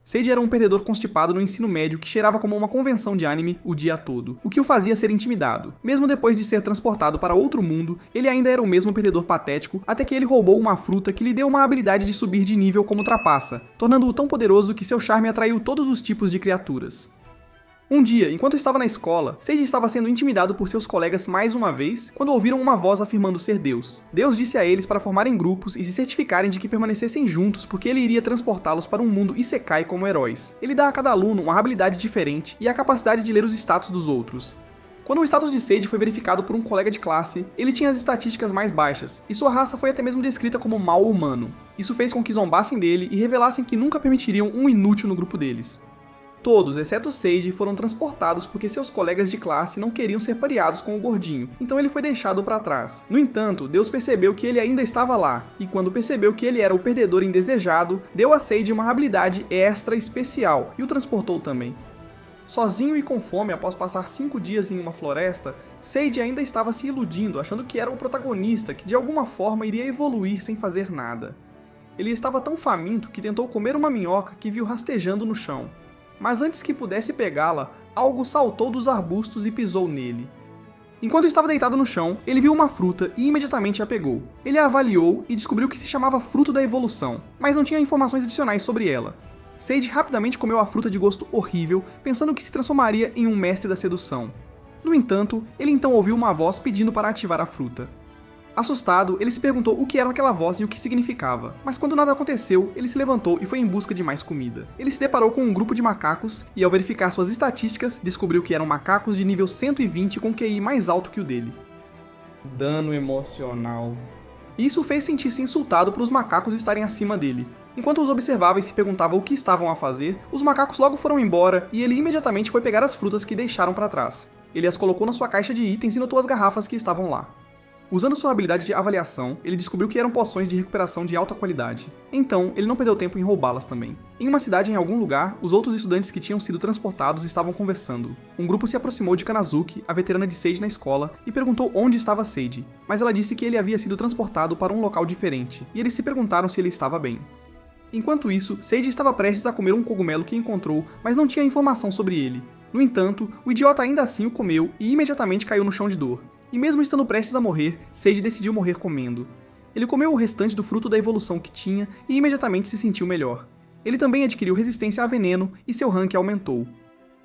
Seiji era um perdedor constipado no ensino médio que cheirava como uma convenção de anime o dia todo, o que o fazia ser intimidado. Mesmo depois de ser transportado para outro mundo, ele ainda era o mesmo perdedor patético, até que ele roubou uma fruta que lhe deu uma habilidade de subir de nível como trapaça, tornando-o tão poderoso que seu charme atraiu todos os tipos de criaturas. Um dia, enquanto estava na escola, Seiji estava sendo intimidado por seus colegas mais uma vez, quando ouviram uma voz afirmando ser Deus. Deus disse a eles para formarem grupos e se certificarem de que permanecessem juntos porque ele iria transportá-los para um mundo Isekai como heróis. Ele dá a cada aluno uma habilidade diferente e a capacidade de ler os status dos outros. Quando o status de Seiji foi verificado por um colega de classe, ele tinha as estatísticas mais baixas, e sua raça foi até mesmo descrita como mal humano. Isso fez com que zombassem dele e revelassem que nunca permitiriam um inútil no grupo deles. Todos, exceto Seiji, foram transportados porque seus colegas de classe não queriam ser pareados com o gordinho, então ele foi deixado para trás. No entanto, Deus percebeu que ele ainda estava lá, e quando percebeu que ele era o perdedor indesejado, deu a Seiji uma habilidade extra especial, e o transportou também. Sozinho e com fome após passar 5 dias em uma floresta, Seiji ainda estava se iludindo, achando que era o protagonista que de alguma forma iria evoluir sem fazer nada. Ele estava tão faminto que tentou comer uma minhoca que viu rastejando no chão. Mas antes que pudesse pegá-la, algo saltou dos arbustos e pisou nele. Enquanto estava deitado no chão, ele viu uma fruta e imediatamente a pegou. Ele a avaliou e descobriu que se chamava Fruto da Evolução, mas não tinha informações adicionais sobre ela. Seiji rapidamente comeu a fruta de gosto horrível, pensando que se transformaria em um mestre da sedução. No entanto, ele então ouviu uma voz pedindo para ativar a fruta. Assustado, ele se perguntou o que era aquela voz e o que significava, mas quando nada aconteceu, ele se levantou e foi em busca de mais comida. Ele se deparou com um grupo de macacos e, ao verificar suas estatísticas, descobriu que eram macacos de nível 120 com QI mais alto que o dele. Dano emocional. Isso o fez sentir-se insultado por os macacos estarem acima dele. Enquanto os observava e se perguntava o que estavam a fazer, os macacos logo foram embora e ele imediatamente foi pegar as frutas que deixaram para trás. Ele as colocou na sua caixa de itens e notou as garrafas que estavam lá. Usando sua habilidade de avaliação, ele descobriu que eram poções de recuperação de alta qualidade. Então, ele não perdeu tempo em roubá-las também. Em uma cidade em algum lugar, os outros estudantes que tinham sido transportados estavam conversando. Um grupo se aproximou de Kanazuki, a veterana de Seiji na escola, e perguntou onde estava Seiji, mas ela disse que ele havia sido transportado para um local diferente, e eles se perguntaram se ele estava bem. Enquanto isso, Seiji estava prestes a comer um cogumelo que encontrou, mas não tinha informação sobre ele. No entanto, o idiota ainda assim o comeu e imediatamente caiu no chão de dor. E mesmo estando prestes a morrer, Seiji decidiu morrer comendo. Ele comeu o restante do fruto da evolução que tinha e imediatamente se sentiu melhor. Ele também adquiriu resistência a veneno e seu rank aumentou.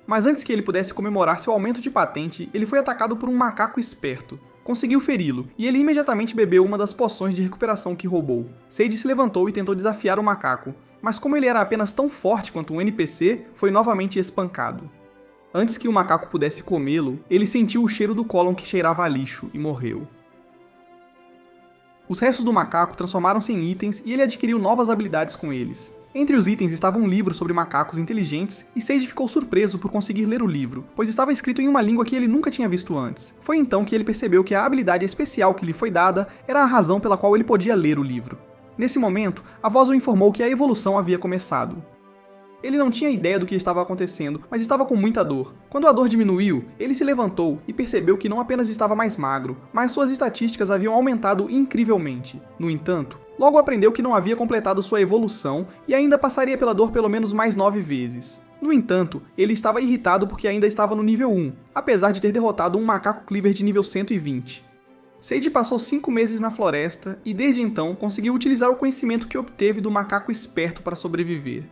Mas antes que ele pudesse comemorar seu aumento de patente, ele foi atacado por um macaco esperto. Conseguiu feri-lo, e ele imediatamente bebeu uma das poções de recuperação que roubou. Seiji se levantou e tentou desafiar o macaco, mas como ele era apenas tão forte quanto um NPC, foi novamente espancado. Antes que o macaco pudesse comê-lo, ele sentiu o cheiro do cólon que cheirava a lixo e morreu. Os restos do macaco transformaram-se em itens e ele adquiriu novas habilidades com eles. Entre os itens estava um livro sobre macacos inteligentes e Seiji ficou surpreso por conseguir ler o livro, pois estava escrito em uma língua que ele nunca tinha visto antes. Foi então que ele percebeu que a habilidade especial que lhe foi dada era a razão pela qual ele podia ler o livro. Nesse momento, a voz o informou que a evolução havia começado. Ele não tinha ideia do que estava acontecendo, mas estava com muita dor. Quando a dor diminuiu, ele se levantou e percebeu que não apenas estava mais magro, mas suas estatísticas haviam aumentado incrivelmente. No entanto, logo aprendeu que não havia completado sua evolução e ainda passaria pela dor pelo menos mais 9 vezes. No entanto, ele estava irritado porque ainda estava no nível 1, apesar de ter derrotado um macaco cleaver de nível 120. Seiji passou 5 meses na floresta e desde então conseguiu utilizar o conhecimento que obteve do macaco esperto para sobreviver.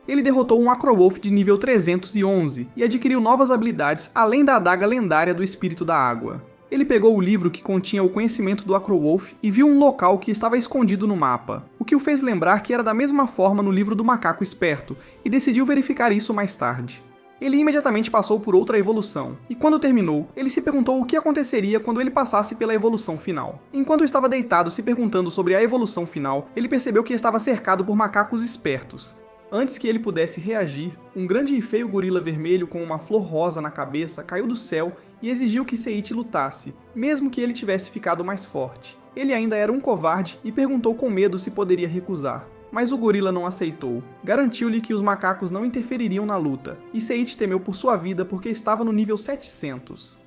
Ele derrotou um Acrowolf de nível 311 e adquiriu novas habilidades além da adaga lendária do Espírito da Água. Ele pegou o livro que continha o conhecimento do Acrowolf e viu um local que estava escondido no mapa, o que o fez lembrar que era da mesma forma no livro do Macaco Esperto, e decidiu verificar isso mais tarde. Ele imediatamente passou por outra evolução, e quando terminou, ele se perguntou o que aconteceria quando ele passasse pela evolução final. Enquanto estava deitado se perguntando sobre a evolução final, ele percebeu que estava cercado por macacos espertos. Antes que ele pudesse reagir, um grande e feio gorila vermelho com uma flor rosa na cabeça caiu do céu e exigiu que Seiichi lutasse, mesmo que ele tivesse ficado mais forte. Ele ainda era um covarde e perguntou com medo se poderia recusar. Mas o gorila não aceitou. Garantiu-lhe que os macacos não interfeririam na luta, e Seiichi temeu por sua vida porque estava no nível 700.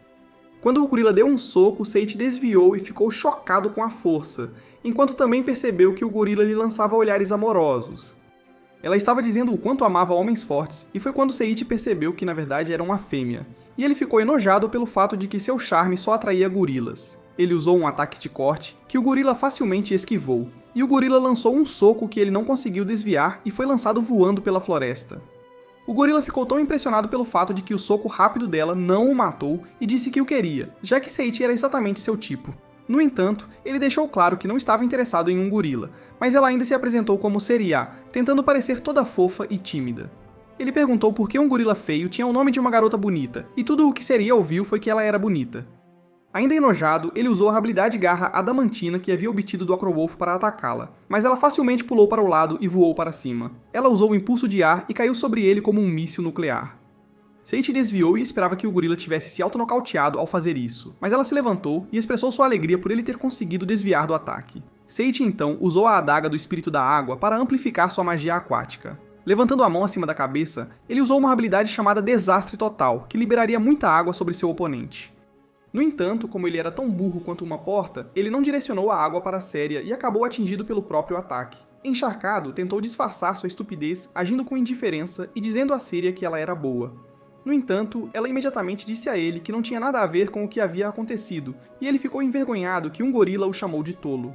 Quando o gorila deu um soco, Seiichi desviou e ficou chocado com a força, enquanto também percebeu que o gorila lhe lançava olhares amorosos. Ela estava dizendo o quanto amava homens fortes, e foi quando Seiichi percebeu que na verdade era uma fêmea. E ele ficou enojado pelo fato de que seu charme só atraía gorilas. Ele usou um ataque de corte, que o gorila facilmente esquivou, e o gorila lançou um soco que ele não conseguiu desviar e foi lançado voando pela floresta. O gorila ficou tão impressionado pelo fato de que o soco rápido dela não o matou e disse que o queria, já que Seiichi era exatamente seu tipo. No entanto, ele deixou claro que não estava interessado em um gorila, mas ela ainda se apresentou como Seria, tentando parecer toda fofa e tímida. Ele perguntou por que um gorila feio tinha o nome de uma garota bonita, e tudo o que Seria ouviu foi que ela era bonita. Ainda enojado, ele usou a habilidade garra adamantina que havia obtido do Acrowolf para atacá-la, mas ela facilmente pulou para o lado e voou para cima. Ela usou o impulso de ar e caiu sobre ele como um míssil nuclear. Seiichi desviou e esperava que o gorila tivesse se auto-nocauteado ao fazer isso, mas ela se levantou e expressou sua alegria por ele ter conseguido desviar do ataque. Seiichi então usou a adaga do espírito da água para amplificar sua magia aquática. Levantando a mão acima da cabeça, ele usou uma habilidade chamada Desastre Total, que liberaria muita água sobre seu oponente. No entanto, como ele era tão burro quanto uma porta, ele não direcionou a água para a Seria e acabou atingido pelo próprio ataque. Encharcado, tentou disfarçar sua estupidez, agindo com indiferença e dizendo a Seria que ela era boa. No entanto, ela imediatamente disse a ele que não tinha nada a ver com o que havia acontecido, e ele ficou envergonhado que um gorila o chamou de tolo.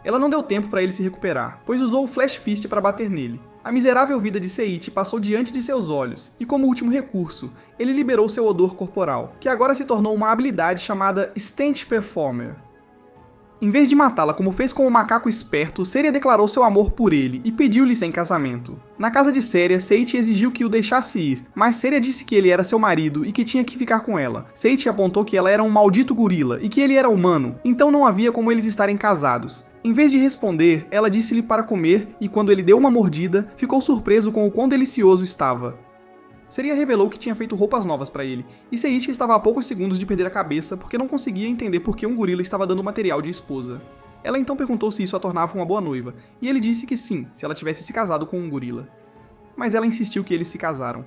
Ela não deu tempo para ele se recuperar, pois usou o Flash Fist para bater nele. A miserável vida de Seiichi passou diante de seus olhos, e como último recurso, ele liberou seu odor corporal, que agora se tornou uma habilidade chamada Stench Performer. Em vez de matá-la como fez com o macaco esperto, Seria declarou seu amor por ele e pediu-lhe em casamento. Na casa de Seria, Seiichi exigiu que o deixasse ir, mas Seria disse que ele era seu marido e que tinha que ficar com ela. Seiichi apontou que ela era um maldito gorila e que ele era humano, então não havia como eles estarem casados. Em vez de responder, ela disse-lhe para comer e quando ele deu uma mordida, ficou surpreso com o quão delicioso estava. Seria revelou que tinha feito roupas novas para ele, e Seiichi estava a poucos segundos de perder a cabeça porque não conseguia entender por que um gorila estava dando material de esposa. Ela então perguntou se isso a tornava uma boa noiva, e ele disse que sim, se ela tivesse se casado com um gorila. Mas ela insistiu que eles se casaram.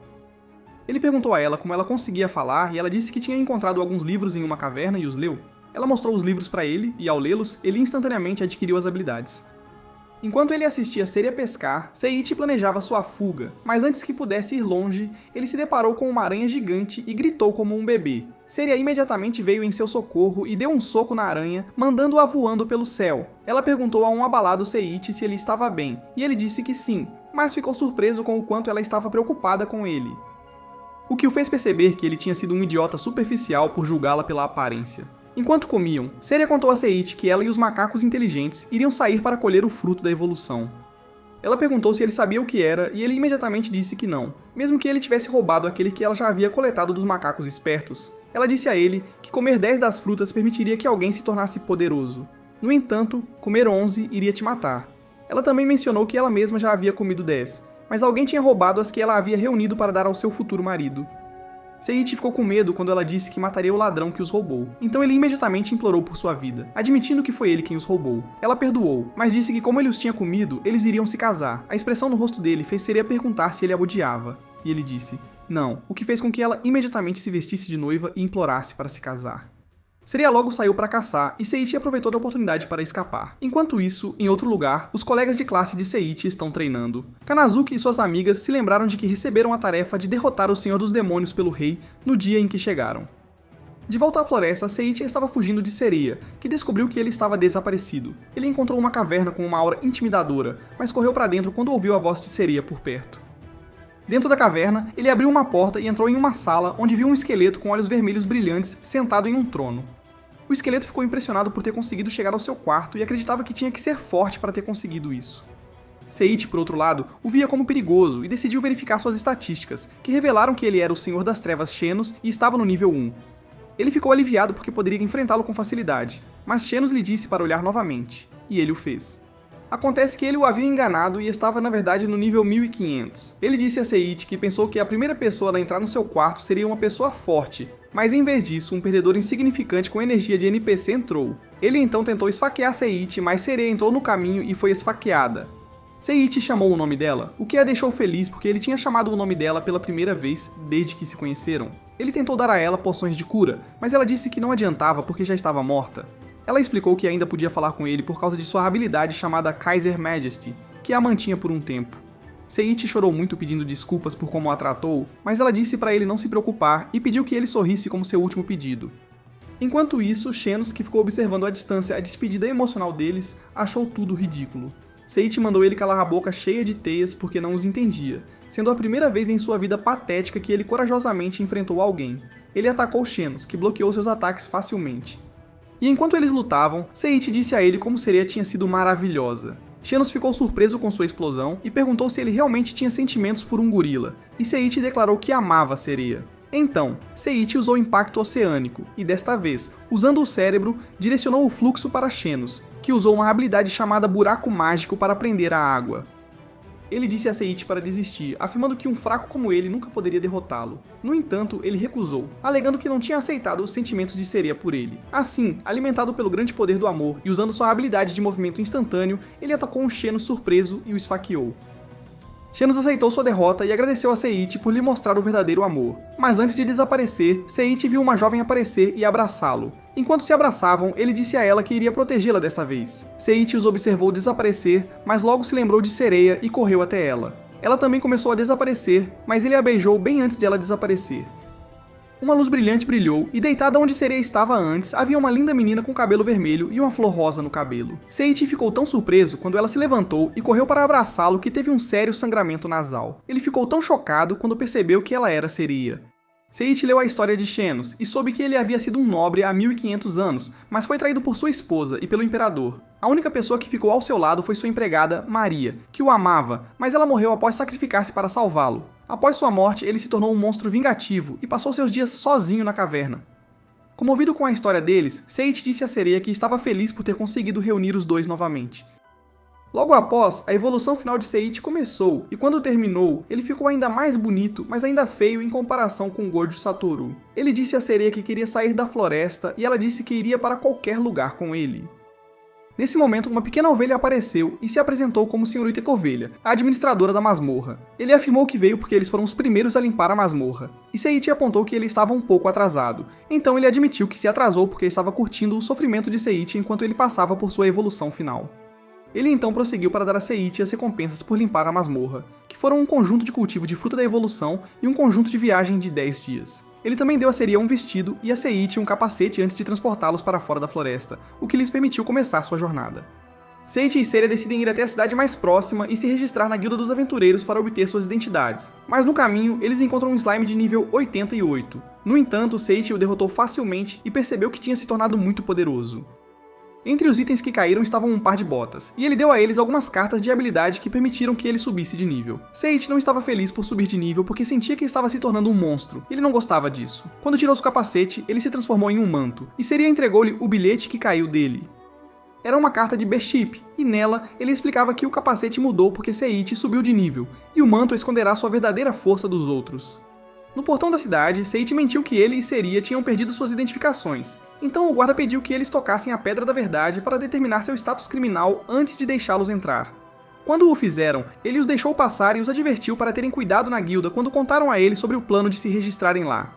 Ele perguntou a ela como ela conseguia falar e ela disse que tinha encontrado alguns livros em uma caverna e os leu. Ela mostrou os livros para ele, e ao lê-los, ele instantaneamente adquiriu as habilidades. Enquanto ele assistia Seria pescar, Seiichi planejava sua fuga, mas antes que pudesse ir longe, ele se deparou com uma aranha gigante e gritou como um bebê. Seria imediatamente veio em seu socorro e deu um soco na aranha, mandando-a voando pelo céu. Ela perguntou a um abalado Seiichi se ele estava bem, e ele disse que sim, mas ficou surpreso com o quanto ela estava preocupada com ele. O que o fez perceber que ele tinha sido um idiota superficial por julgá-la pela aparência. Enquanto comiam, Seria contou a Seiichi que ela e os macacos inteligentes iriam sair para colher o fruto da evolução. Ela perguntou se ele sabia o que era e ele imediatamente disse que não, mesmo que ele tivesse roubado aquele que ela já havia coletado dos macacos espertos. Ela disse a ele que comer 10 das frutas permitiria que alguém se tornasse poderoso. No entanto, comer 11 iria te matar. Ela também mencionou que ela mesma já havia comido 10, mas alguém tinha roubado as que ela havia reunido para dar ao seu futuro marido. Seiichi ficou com medo quando ela disse que mataria o ladrão que os roubou, então ele imediatamente implorou por sua vida, admitindo que foi ele quem os roubou. Ela perdoou, mas disse que como ele os tinha comido, eles iriam se casar. A expressão no rosto dele fez Seria perguntar se ele a odiava, e ele disse, não, o que fez com que ela imediatamente se vestisse de noiva e implorasse para se casar. Seria logo saiu para caçar e Seiichi aproveitou a oportunidade para escapar. Enquanto isso, em outro lugar, os colegas de classe de Seiichi estão treinando. Kanazuki e suas amigas se lembraram de que receberam a tarefa de derrotar o Senhor dos Demônios pelo rei no dia em que chegaram. De volta à floresta, Seiichi estava fugindo de Seria, que descobriu que ele estava desaparecido. Ele encontrou uma caverna com uma aura intimidadora, mas correu para dentro quando ouviu a voz de Seria por perto. Dentro da caverna, ele abriu uma porta e entrou em uma sala onde viu um esqueleto com olhos vermelhos brilhantes sentado em um trono. O esqueleto ficou impressionado por ter conseguido chegar ao seu quarto e acreditava que tinha que ser forte para ter conseguido isso. Seiichi, por outro lado, o via como perigoso e decidiu verificar suas estatísticas, que revelaram que ele era o Senhor das Trevas Xenos e estava no nível 1. Ele ficou aliviado porque poderia enfrentá-lo com facilidade, mas Xenos lhe disse para olhar novamente, e ele o fez. Acontece que ele o havia enganado e estava na verdade no nível 1500. Ele disse a Seiichi que pensou que a primeira pessoa a entrar no seu quarto seria uma pessoa forte, mas em vez disso, um perdedor insignificante com energia de NPC entrou. Ele então tentou esfaquear Seiichi, mas Seria entrou no caminho e foi esfaqueada. Seiichi chamou o nome dela, o que a deixou feliz porque ele tinha chamado o nome dela pela primeira vez desde que se conheceram. Ele tentou dar a ela poções de cura, mas ela disse que não adiantava porque já estava morta. Ela explicou que ainda podia falar com ele por causa de sua habilidade chamada Kaiser Majesty, que a mantinha por um tempo. Seiichi chorou muito pedindo desculpas por como a tratou, mas ela disse para ele não se preocupar e pediu que ele sorrisse como seu último pedido. Enquanto isso, Xenos, que ficou observando à distância a despedida emocional deles, achou tudo ridículo. Seiichi mandou ele calar a boca cheia de teias porque não os entendia, sendo a primeira vez em sua vida patética que ele corajosamente enfrentou alguém. Ele atacou Xenos, que bloqueou seus ataques facilmente. E enquanto eles lutavam, Seiichi disse a ele como Sereia tinha sido maravilhosa. Xenos ficou surpreso com sua explosão e perguntou se ele realmente tinha sentimentos por um gorila, e Seiichi declarou que amava a sereia. Então, Seiichi usou o impacto oceânico, e desta vez, usando o cérebro, direcionou o fluxo para Xenos, que usou uma habilidade chamada Buraco Mágico para prender a água. Ele disse a Seiichi para desistir, afirmando que um fraco como ele nunca poderia derrotá-lo. No entanto, ele recusou, alegando que não tinha aceitado os sentimentos de Sereia por ele. Assim, alimentado pelo grande poder do amor e usando sua habilidade de movimento instantâneo, ele atacou um Xenos surpreso e o esfaqueou. Xenos aceitou sua derrota e agradeceu a Seiichi por lhe mostrar o verdadeiro amor. Mas antes de desaparecer, Seiichi viu uma jovem aparecer e abraçá-lo. Enquanto se abraçavam, ele disse a ela que iria protegê-la desta vez. Seiichi os observou desaparecer, mas logo se lembrou de Sereia e correu até ela. Ela também começou a desaparecer, mas ele a beijou bem antes de ela desaparecer. Uma luz brilhante brilhou, e deitada onde Sereia estava antes, havia uma linda menina com cabelo vermelho e uma flor rosa no cabelo. Seiichi ficou tão surpreso quando ela se levantou e correu para abraçá-lo que teve um sério sangramento nasal. Ele ficou tão chocado quando percebeu que ela era Sereia. Seiichi leu a história de Xenos e soube que ele havia sido um nobre há 1500 anos, mas foi traído por sua esposa e pelo imperador. A única pessoa que ficou ao seu lado foi sua empregada, Maria, que o amava, mas ela morreu após sacrificar-se para salvá-lo. Após sua morte, ele se tornou um monstro vingativo e passou seus dias sozinho na caverna. Comovido com a história deles, Seiichi disse a Sereia que estava feliz por ter conseguido reunir os dois novamente. Logo após, a evolução final de Seiichi começou, e quando terminou, ele ficou ainda mais bonito, mas ainda feio em comparação com Gojo Satoru. Ele disse à Sereia que queria sair da floresta, e ela disse que iria para qualquer lugar com ele. Nesse momento, uma pequena ovelha apareceu e se apresentou como Senhorita Ovelha, a administradora da masmorra. Ele afirmou que veio porque eles foram os primeiros a limpar a masmorra, e Seiichi apontou que ele estava um pouco atrasado. Então ele admitiu que se atrasou porque estava curtindo o sofrimento de Seiichi enquanto ele passava por sua evolução final. Ele então prosseguiu para dar a Seiichi as recompensas por limpar a masmorra, que foram um conjunto de cultivo de fruta da evolução e um conjunto de viagem de 10 dias. Ele também deu a Sereia um vestido e a Seiichi um capacete antes de transportá-los para fora da floresta, o que lhes permitiu começar sua jornada. Seiichi e Sereia decidem ir até a cidade mais próxima e se registrar na Guilda dos Aventureiros para obter suas identidades, mas no caminho eles encontram um slime de nível 88. No entanto, Seiichi o derrotou facilmente e percebeu que tinha se tornado muito poderoso. Entre os itens que caíram estavam um par de botas, e ele deu a eles algumas cartas de habilidade que permitiram que ele subisse de nível. Seiichi não estava feliz por subir de nível porque sentia que estava se tornando um monstro, e ele não gostava disso. Quando tirou seu capacete, ele se transformou em um manto, e Sereia entregou-lhe o bilhete que caiu dele. Era uma carta de Beship, e nela ele explicava que o capacete mudou porque Seiichi subiu de nível, e o manto esconderá sua verdadeira força dos outros. No portão da cidade, Seiichi mentiu que ele e Sereia tinham perdido suas identificações, então o guarda pediu que eles tocassem a Pedra da Verdade para determinar seu status criminal antes de deixá-los entrar. Quando o fizeram, ele os deixou passar e os advertiu para terem cuidado na guilda quando contaram a ele sobre o plano de se registrarem lá.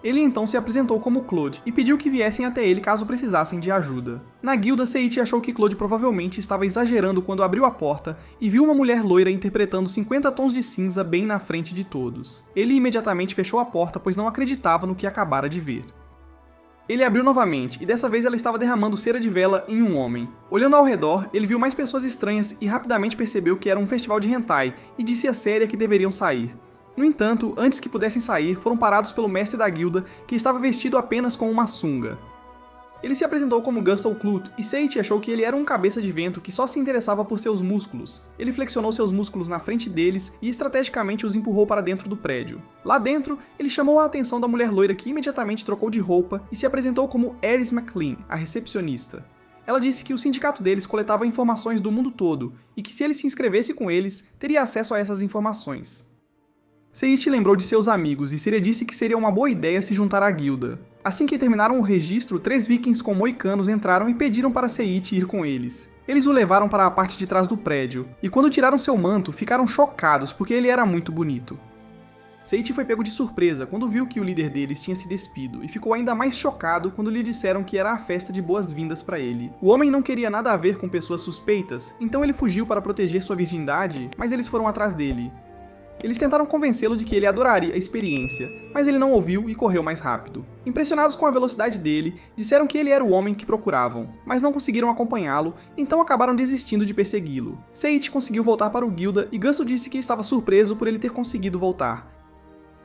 Ele então se apresentou como Claude e pediu que viessem até ele caso precisassem de ajuda. Na guilda, Seiichi achou que Claude provavelmente estava exagerando quando abriu a porta e viu uma mulher loira interpretando 50 tons de cinza bem na frente de todos. Ele imediatamente fechou a porta pois não acreditava no que acabara de ver. Ele abriu novamente, e dessa vez ela estava derramando cera de vela em um homem. Olhando ao redor, ele viu mais pessoas estranhas e rapidamente percebeu que era um festival de hentai, e disse a Sereia que deveriam sair. No entanto, antes que pudessem sair, foram parados pelo mestre da guilda, que estava vestido apenas com uma sunga. Ele se apresentou como Gustle Clut, e Seiichi achou que ele era um cabeça de vento que só se interessava por seus músculos. Ele flexionou seus músculos na frente deles e estrategicamente os empurrou para dentro do prédio. Lá dentro, ele chamou a atenção da mulher loira que imediatamente trocou de roupa e se apresentou como Ares McLean, a recepcionista. Ela disse que o sindicato deles coletava informações do mundo todo, e que se ele se inscrevesse com eles, teria acesso a essas informações. Seiichi lembrou de seus amigos e Sereia disse que seria uma boa ideia se juntar à guilda. Assim que terminaram o registro, 3 vikings com moicanos entraram e pediram para Seiichi ir com eles. Eles o levaram para a parte de trás do prédio, e quando tiraram seu manto, ficaram chocados porque ele era muito bonito. Seiichi foi pego de surpresa quando viu que o líder deles tinha se despido e ficou ainda mais chocado quando lhe disseram que era a festa de boas-vindas para ele. O homem não queria nada a ver com pessoas suspeitas, então ele fugiu para proteger sua virgindade, mas eles foram atrás dele. Eles tentaram convencê-lo de que ele adoraria a experiência, mas ele não ouviu e correu mais rápido. Impressionados com a velocidade dele, disseram que ele era o homem que procuravam, mas não conseguiram acompanhá-lo, então acabaram desistindo de persegui-lo. Seiichi conseguiu voltar para o guilda e Gusto disse que estava surpreso por ele ter conseguido voltar.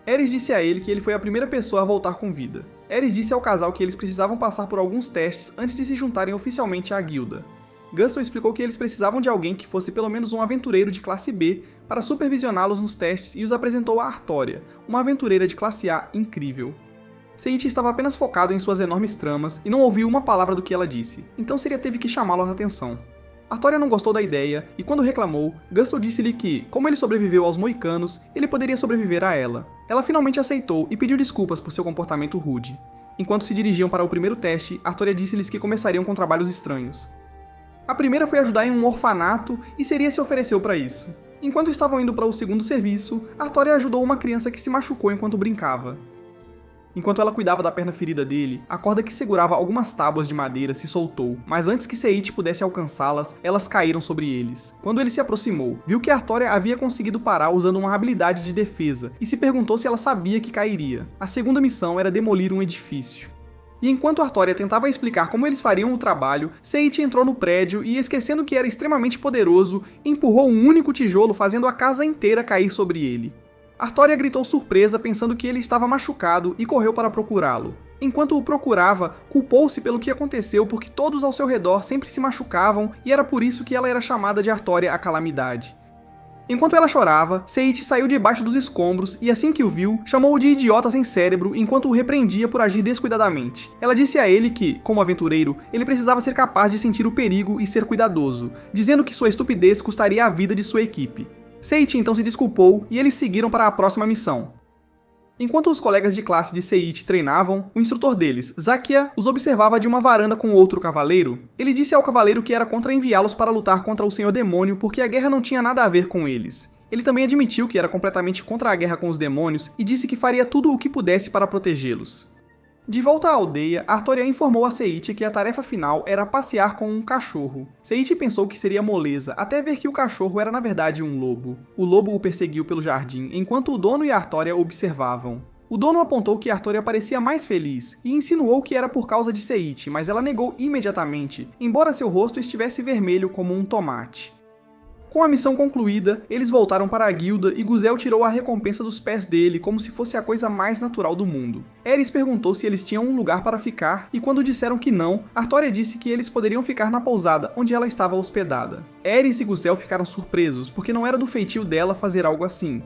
Ares disse a ele que ele foi a primeira pessoa a voltar com vida. Ares disse ao casal que eles precisavam passar por alguns testes antes de se juntarem oficialmente à guilda. Gusto explicou que eles precisavam de alguém que fosse pelo menos um aventureiro de classe B para supervisioná-los nos testes e os apresentou a Artória, uma aventureira de classe A incrível. Seiichi estava apenas focado em suas enormes tramas e não ouviu uma palavra do que ela disse, então Seria teve que chamá-lo a atenção. Artória não gostou da ideia e quando reclamou, Gusto disse-lhe que, como ele sobreviveu aos moicanos, ele poderia sobreviver a ela. Ela finalmente aceitou e pediu desculpas por seu comportamento rude. Enquanto se dirigiam para o primeiro teste, Artória disse-lhes que começariam com trabalhos estranhos. A primeira foi ajudar em um orfanato e Seria se ofereceu para isso. Enquanto estavam indo para o segundo serviço, Artória ajudou uma criança que se machucou enquanto brincava. Enquanto ela cuidava da perna ferida dele, a corda que segurava algumas tábuas de madeira se soltou, mas antes que Seiichi pudesse alcançá-las, elas caíram sobre eles. Quando ele se aproximou, viu que Artória havia conseguido parar usando uma habilidade de defesa, e se perguntou se ela sabia que cairia. A segunda missão era demolir um edifício. E enquanto Artória tentava explicar como eles fariam o trabalho, Seiichi entrou no prédio e, esquecendo que era extremamente poderoso, empurrou um único tijolo fazendo a casa inteira cair sobre ele. Artória gritou surpresa pensando que ele estava machucado e correu para procurá-lo. Enquanto o procurava, culpou-se pelo que aconteceu porque todos ao seu redor sempre se machucavam e era por isso que ela era chamada de Artória a Calamidade. Enquanto ela chorava, Seiichi saiu debaixo dos escombros e assim que o viu, chamou-o de idiota sem cérebro enquanto o repreendia por agir descuidadamente. Ela disse a ele que, como aventureiro, ele precisava ser capaz de sentir o perigo e ser cuidadoso, dizendo que sua estupidez custaria a vida de sua equipe. Seiichi então se desculpou e eles seguiram para a próxima missão. Enquanto os colegas de classe de Seiichi treinavam, o instrutor deles, Zakia, os observava de uma varanda com outro cavaleiro. Ele disse ao cavaleiro que era contra enviá-los para lutar contra o Senhor Demônio porque a guerra não tinha nada a ver com eles. Ele também admitiu que era completamente contra a guerra com os demônios e disse que faria tudo o que pudesse para protegê-los. De volta à aldeia, Artória informou a Seiichi que a tarefa final era passear com um cachorro. Seiichi pensou que seria moleza, até ver que o cachorro era na verdade um lobo. O lobo o perseguiu pelo jardim, enquanto o dono e Artória observavam. O dono apontou que Artória parecia mais feliz, e insinuou que era por causa de Seiichi, mas ela negou imediatamente, embora seu rosto estivesse vermelho como um tomate. Com a missão concluída, eles voltaram para a guilda e Guzel tirou a recompensa dos pés dele como se fosse a coisa mais natural do mundo. Ares perguntou se eles tinham um lugar para ficar e quando disseram que não, Artória disse que eles poderiam ficar na pousada onde ela estava hospedada. Ares e Guzel ficaram surpresos porque não era do feitio dela fazer algo assim.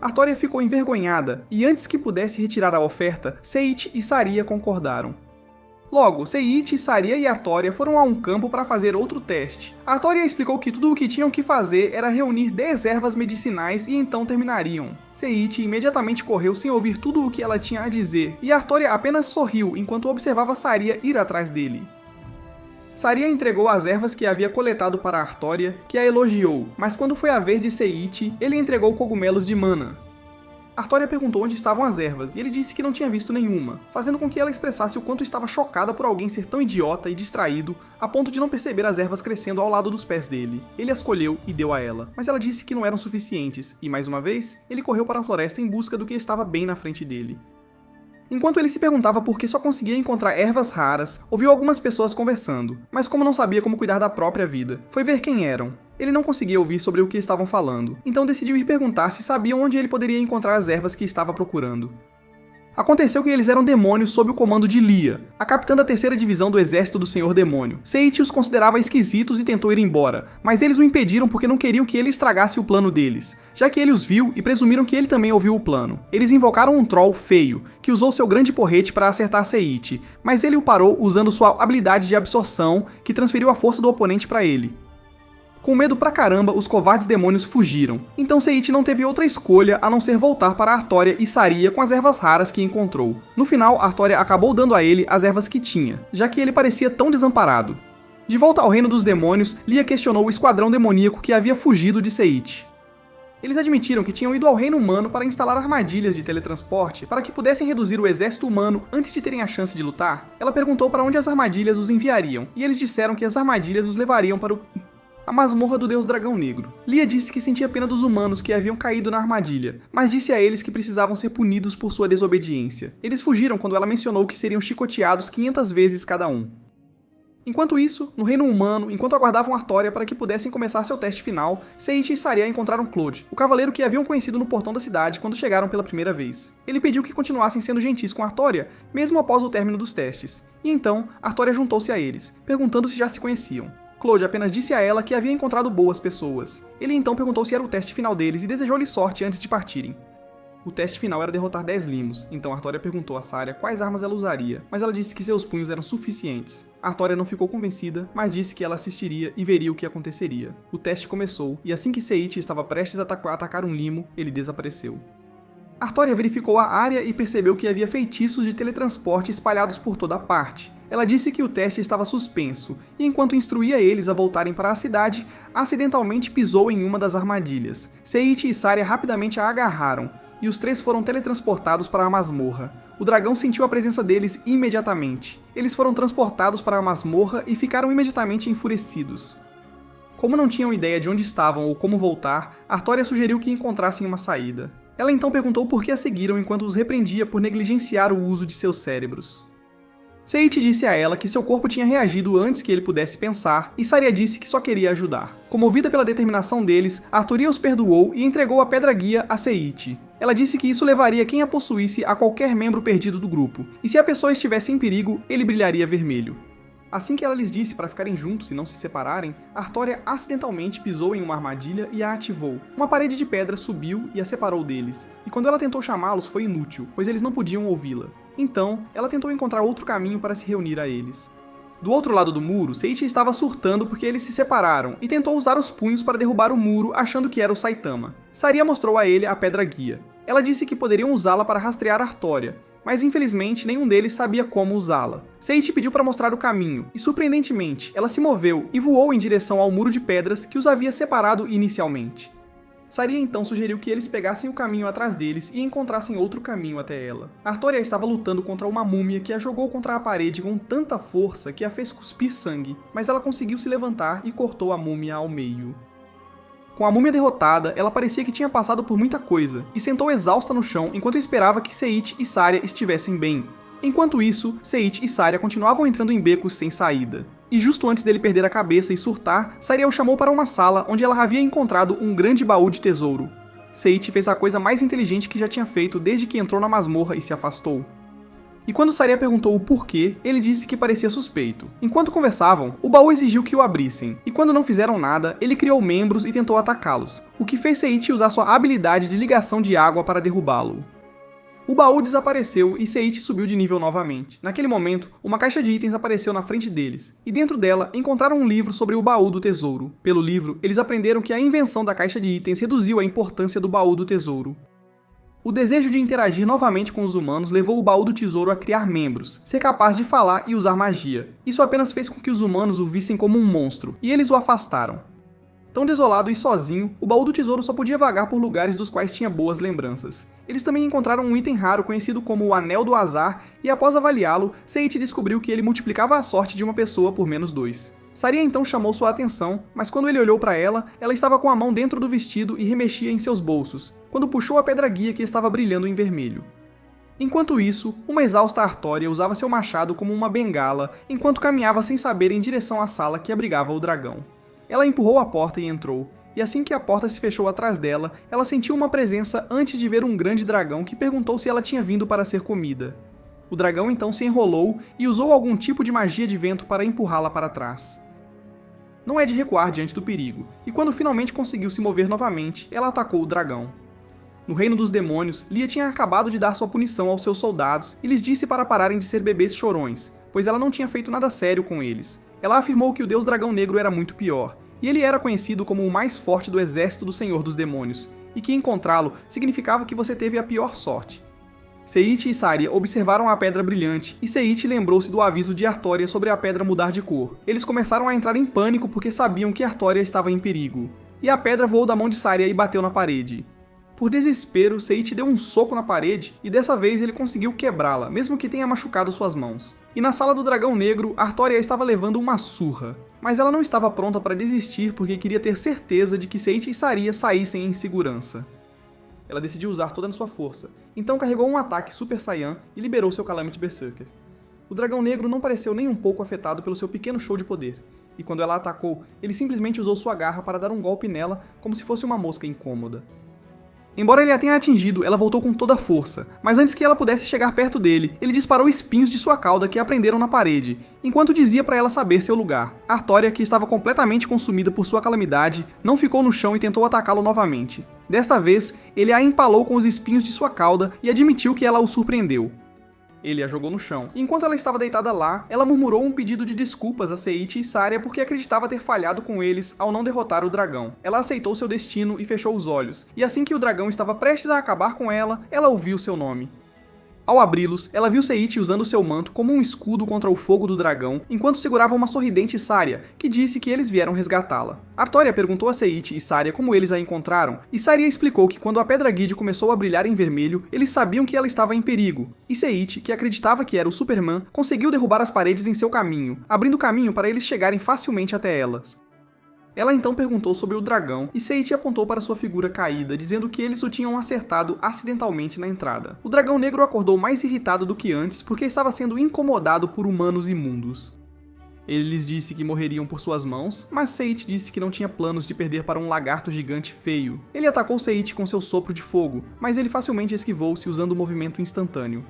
Artória ficou envergonhada e antes que pudesse retirar a oferta, Seiichi e Saria concordaram. Logo, Seiichi, Saria e Artória foram a um campo para fazer outro teste. Artória explicou que tudo o que tinham que fazer era reunir 10 ervas medicinais e então terminariam. Seiichi imediatamente correu sem ouvir tudo o que ela tinha a dizer, e Artória apenas sorriu enquanto observava Saria ir atrás dele. Saria entregou as ervas que havia coletado para Artória, que a elogiou, mas quando foi a vez de Seiichi, ele entregou cogumelos de mana. Artória perguntou onde estavam as ervas, e ele disse que não tinha visto nenhuma, fazendo com que ela expressasse o quanto estava chocada por alguém ser tão idiota e distraído, a ponto de não perceber as ervas crescendo ao lado dos pés dele. Ele as colheu e deu a ela, mas ela disse que não eram suficientes, e mais uma vez, ele correu para a floresta em busca do que estava bem na frente dele. Enquanto ele se perguntava por que só conseguia encontrar ervas raras, ouviu algumas pessoas conversando, mas como não sabia como cuidar da própria vida, foi ver quem eram. Ele não conseguia ouvir sobre o que estavam falando, então decidiu ir perguntar se sabiam onde ele poderia encontrar as ervas que estava procurando. Aconteceu que eles eram demônios sob o comando de Lia, a capitã da 3ª divisão do exército do Senhor Demônio. Seiichi os considerava esquisitos e tentou ir embora, mas eles o impediram porque não queriam que ele estragasse o plano deles, já que ele os viu e presumiram que ele também ouviu o plano. Eles invocaram um troll feio, que usou seu grande porrete para acertar Seiichi, mas ele o parou usando sua habilidade de absorção, que transferiu a força do oponente para ele. Com medo pra caramba, os covardes demônios fugiram, então Seiichi não teve outra escolha a não ser voltar para Artória e Saria com as ervas raras que encontrou. No final, Artória acabou dando a ele as ervas que tinha, já que ele parecia tão desamparado. De volta ao reino dos demônios, Lia questionou o esquadrão demoníaco que havia fugido de Seiichi. Eles admitiram que tinham ido ao reino humano para instalar armadilhas de teletransporte para que pudessem reduzir o exército humano antes de terem a chance de lutar. Ela perguntou para onde as armadilhas os enviariam, e eles disseram que as armadilhas os levariam para a masmorra do Deus Dragão Negro. Lia disse que sentia pena dos humanos que haviam caído na armadilha, mas disse a eles que precisavam ser punidos por sua desobediência. Eles fugiram quando ela mencionou que seriam chicoteados 500 vezes cada um. Enquanto isso, no reino humano, enquanto aguardavam Artória para que pudessem começar seu teste final, Seiichi e Saria encontraram Claude, o cavaleiro que haviam conhecido no portão da cidade quando chegaram pela primeira vez. Ele pediu que continuassem sendo gentis com Artória, mesmo após o término dos testes, e então Artória juntou-se a eles, perguntando se já se conheciam. Claude apenas disse a ela que havia encontrado boas pessoas. Ele então perguntou se era o teste final deles e desejou-lhe sorte antes de partirem. O teste final era derrotar 10 limos, então Artória perguntou a Saria quais armas ela usaria, mas ela disse que seus punhos eram suficientes. Artória não ficou convencida, mas disse que ela assistiria e veria o que aconteceria. O teste começou, e assim que Seiichi estava prestes a atacar um limo, ele desapareceu. Artória verificou a área e percebeu que havia feitiços de teletransporte espalhados por toda a parte. Ela disse que o teste estava suspenso, e enquanto instruía eles a voltarem para a cidade, acidentalmente pisou em uma das armadilhas. Seiichi e Saria rapidamente a agarraram, e os três foram teletransportados para a masmorra. O dragão sentiu a presença deles imediatamente. Eles foram transportados para a masmorra e ficaram imediatamente enfurecidos. Como não tinham ideia de onde estavam ou como voltar, Artória sugeriu que encontrassem uma saída. Ela então perguntou por que a seguiram enquanto os repreendia por negligenciar o uso de seus cérebros. Seiichi disse a ela que seu corpo tinha reagido antes que ele pudesse pensar, e Saria disse que só queria ajudar. Comovida pela determinação deles, Arturia os perdoou e entregou a Pedra Guia a Seiichi. Ela disse que isso levaria quem a possuísse a qualquer membro perdido do grupo, e se a pessoa estivesse em perigo, ele brilharia vermelho. Assim que ela lhes disse para ficarem juntos e não se separarem, Artória acidentalmente pisou em uma armadilha e a ativou. Uma parede de pedra subiu e a separou deles, e quando ela tentou chamá-los foi inútil, pois eles não podiam ouvi-la. Então, ela tentou encontrar outro caminho para se reunir a eles. Do outro lado do muro, Seiichi estava surtando porque eles se separaram, e tentou usar os punhos para derrubar o muro achando que era o Saitama. Saria mostrou a ele a Pedra Guia. Ela disse que poderiam usá-la para rastrear Artória, mas infelizmente nenhum deles sabia como usá-la. Seiichi pediu para mostrar o caminho, e surpreendentemente, ela se moveu e voou em direção ao muro de pedras que os havia separado inicialmente. Saria então sugeriu que eles pegassem o caminho atrás deles e encontrassem outro caminho até ela. Artória estava lutando contra uma múmia que a jogou contra a parede com tanta força que a fez cuspir sangue, mas ela conseguiu se levantar e cortou a múmia ao meio. Com a múmia derrotada, ela parecia que tinha passado por muita coisa, e sentou exausta no chão enquanto esperava que Seiichi e Saria estivessem bem. Enquanto isso, Seiichi e Saria continuavam entrando em becos sem saída. E justo antes dele perder a cabeça e surtar, Saria o chamou para uma sala onde ela havia encontrado um grande baú de tesouro. Seiichi fez a coisa mais inteligente que já tinha feito desde que entrou na masmorra e se afastou. E quando Saria perguntou o porquê, ele disse que parecia suspeito. Enquanto conversavam, o baú exigiu que o abrissem, e quando não fizeram nada, ele criou membros e tentou atacá-los, o que fez Seiichi usar sua habilidade de ligação de água para derrubá-lo. O baú desapareceu e Seiichi subiu de nível novamente. Naquele momento, uma caixa de itens apareceu na frente deles, e dentro dela encontraram um livro sobre o baú do tesouro. Pelo livro, eles aprenderam que a invenção da caixa de itens reduziu a importância do baú do tesouro. O desejo de interagir novamente com os humanos levou o baú do tesouro a criar membros, ser capaz de falar e usar magia. Isso apenas fez com que os humanos o vissem como um monstro, e eles o afastaram. Tão desolado e sozinho, o baú do tesouro só podia vagar por lugares dos quais tinha boas lembranças. Eles também encontraram um item raro conhecido como o Anel do Azar, e após avaliá-lo, Seiichi descobriu que ele multiplicava a sorte de uma pessoa por -2. Saria então chamou sua atenção, mas quando ele olhou para ela, ela estava com a mão dentro do vestido e remexia em seus bolsos, quando puxou a pedra guia que estava brilhando em vermelho. Enquanto isso, uma exausta Artória usava seu machado como uma bengala, enquanto caminhava sem saber em direção à sala que abrigava o dragão. Ela empurrou a porta e entrou, e assim que a porta se fechou atrás dela, ela sentiu uma presença antes de ver um grande dragão que perguntou se ela tinha vindo para ser comida. O dragão então se enrolou e usou algum tipo de magia de vento para empurrá-la para trás. Não é de recuar diante do perigo, e quando finalmente conseguiu se mover novamente, ela atacou o dragão. No reino dos demônios, Lia tinha acabado de dar sua punição aos seus soldados e lhes disse para pararem de ser bebês chorões, pois ela não tinha feito nada sério com eles. Ela afirmou que o Deus Dragão Negro era muito pior, e ele era conhecido como o mais forte do exército do Senhor dos Demônios, e que encontrá-lo significava que você teve a pior sorte. Seiichi e Saria observaram a pedra brilhante, e Seiichi lembrou-se do aviso de Artória sobre a pedra mudar de cor. Eles começaram a entrar em pânico porque sabiam que Artória estava em perigo. e a pedra voou da mão de Saria e bateu na parede. Por desespero, Seiichi deu um soco na parede e dessa vez ele conseguiu quebrá-la, mesmo que tenha machucado suas mãos. E na sala do Dragão Negro, Artoria estava levando uma surra. Mas ela não estava pronta para desistir porque queria ter certeza de que Seiichi e Saria saíssem em segurança. Ela decidiu usar toda a sua força, então carregou um ataque Super Saiyan e liberou seu Calamity Berserker. O Dragão Negro não pareceu nem um pouco afetado pelo seu pequeno show de poder, e quando ela atacou, ele simplesmente usou sua garra para dar um golpe nela como se fosse uma mosca incômoda. Embora ele a tenha atingido, ela voltou com toda a força, mas antes que ela pudesse chegar perto dele, ele disparou espinhos de sua cauda que a prenderam na parede, enquanto dizia para ela saber seu lugar. Artoria, que estava completamente consumida por sua calamidade, não ficou no chão e tentou atacá-lo novamente. Desta vez, ele a empalou com os espinhos de sua cauda e admitiu que ela o surpreendeu. Ele a jogou no chão. E enquanto ela estava deitada lá, ela murmurou um pedido de desculpas a Seiichi e Saria porque acreditava ter falhado com eles ao não derrotar o dragão. Ela aceitou seu destino e fechou os olhos, e assim que o dragão estava prestes a acabar com ela, ela ouviu seu nome. Ao abri-los, ela viu Seiichi usando seu manto como um escudo contra o fogo do dragão, enquanto segurava uma sorridente Saria, que disse que eles vieram resgatá-la. Artoria perguntou a Seiichi e Saria como eles a encontraram, e Saria explicou que quando a Pedra Guide começou a brilhar em vermelho, eles sabiam que ela estava em perigo, e Seiichi, que acreditava que era o Superman, conseguiu derrubar as paredes em seu caminho, abrindo caminho para eles chegarem facilmente até elas. Ela então perguntou sobre o dragão, e Seiichi apontou para sua figura caída, dizendo que eles o tinham acertado acidentalmente na entrada. O Dragão Negro acordou mais irritado do que antes, porque estava sendo incomodado por humanos imundos. Ele lhes disse que morreriam por suas mãos, mas Seiichi disse que não tinha planos de perder para um lagarto gigante feio. Ele atacou Seiichi com seu sopro de fogo, mas ele facilmente esquivou-se usando o movimento instantâneo.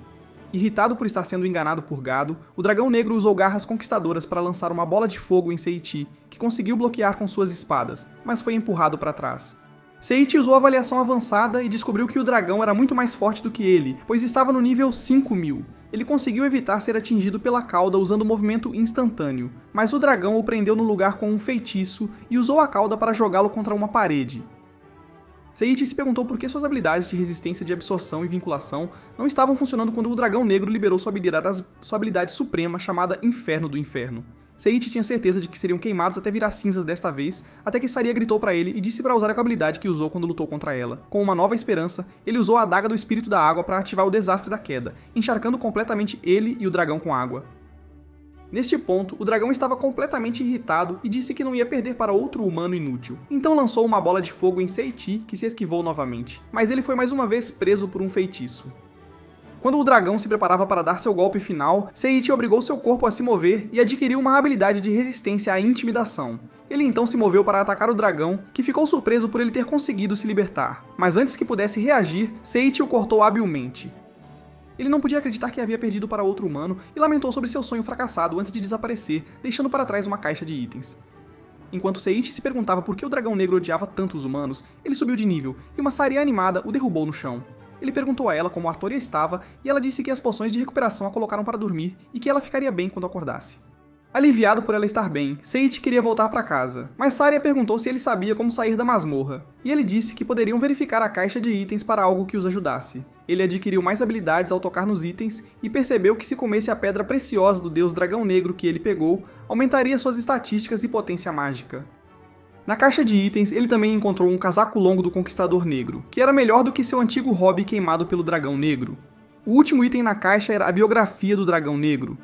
Irritado por estar sendo enganado por gado, o Dragão Negro usou garras conquistadoras para lançar uma bola de fogo em Seiichi, que conseguiu bloquear com suas espadas, mas foi empurrado para trás. Seiichi usou a avaliação avançada e descobriu que o dragão era muito mais forte do que ele, pois estava no nível 5000. Ele conseguiu evitar ser atingido pela cauda usando o movimento instantâneo, mas o dragão o prendeu no lugar com um feitiço e usou a cauda para jogá-lo contra uma parede. Seiichi se perguntou por que suas habilidades de resistência de absorção e vinculação não estavam funcionando quando o Dragão Negro liberou sua habilidade suprema chamada Inferno do Inferno. Seiichi tinha certeza de que seriam queimados até virar cinzas desta vez, até que Saria gritou para ele e disse para usar a habilidade que usou quando lutou contra ela. Com uma nova esperança, ele usou a adaga do Espírito da Água para ativar o desastre da queda, encharcando completamente ele e o dragão com água. Neste ponto, o dragão estava completamente irritado e disse que não ia perder para outro humano inútil. Então lançou uma bola de fogo em Seiichi, que se esquivou novamente, mas ele foi mais uma vez preso por um feitiço. Quando o dragão se preparava para dar seu golpe final, Seiichi obrigou seu corpo a se mover e adquiriu uma habilidade de resistência à intimidação. Ele então se moveu para atacar o dragão, que ficou surpreso por ele ter conseguido se libertar. Mas antes que pudesse reagir, Seiichi o cortou habilmente. Ele não podia acreditar que havia perdido para outro humano e lamentou sobre seu sonho fracassado antes de desaparecer, deixando para trás uma caixa de itens. Enquanto Seiichi se perguntava por que o Dragão Negro odiava tanto os humanos, ele subiu de nível e uma Saria animada o derrubou no chão. Ele perguntou a ela como Artoria estava e ela disse que as poções de recuperação a colocaram para dormir e que ela ficaria bem quando acordasse. Aliviado por ela estar bem, Seiichi queria voltar para casa, mas Saria perguntou se ele sabia como sair da masmorra, e ele disse que poderiam verificar a caixa de itens para algo que os ajudasse. Ele adquiriu mais habilidades ao tocar nos itens e percebeu que se comesse a pedra preciosa do deus Dragão Negro que ele pegou, aumentaria suas estatísticas e potência mágica. Na caixa de itens, ele também encontrou um casaco longo do Conquistador Negro, que era melhor do que seu antigo hobby queimado pelo Dragão Negro. O último item na caixa era a biografia do Dragão Negro.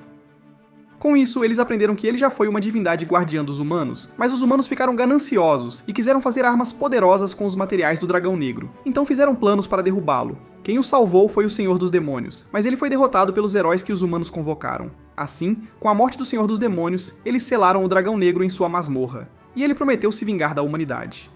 Com isso, eles aprenderam que ele já foi uma divindade guardiã dos humanos, mas os humanos ficaram gananciosos e quiseram fazer armas poderosas com os materiais do Dragão Negro, então fizeram planos para derrubá-lo. Quem o salvou foi o Senhor dos Demônios, mas ele foi derrotado pelos heróis que os humanos convocaram. Assim, com a morte do Senhor dos Demônios, eles selaram o Dragão Negro em sua masmorra, e ele prometeu se vingar da humanidade.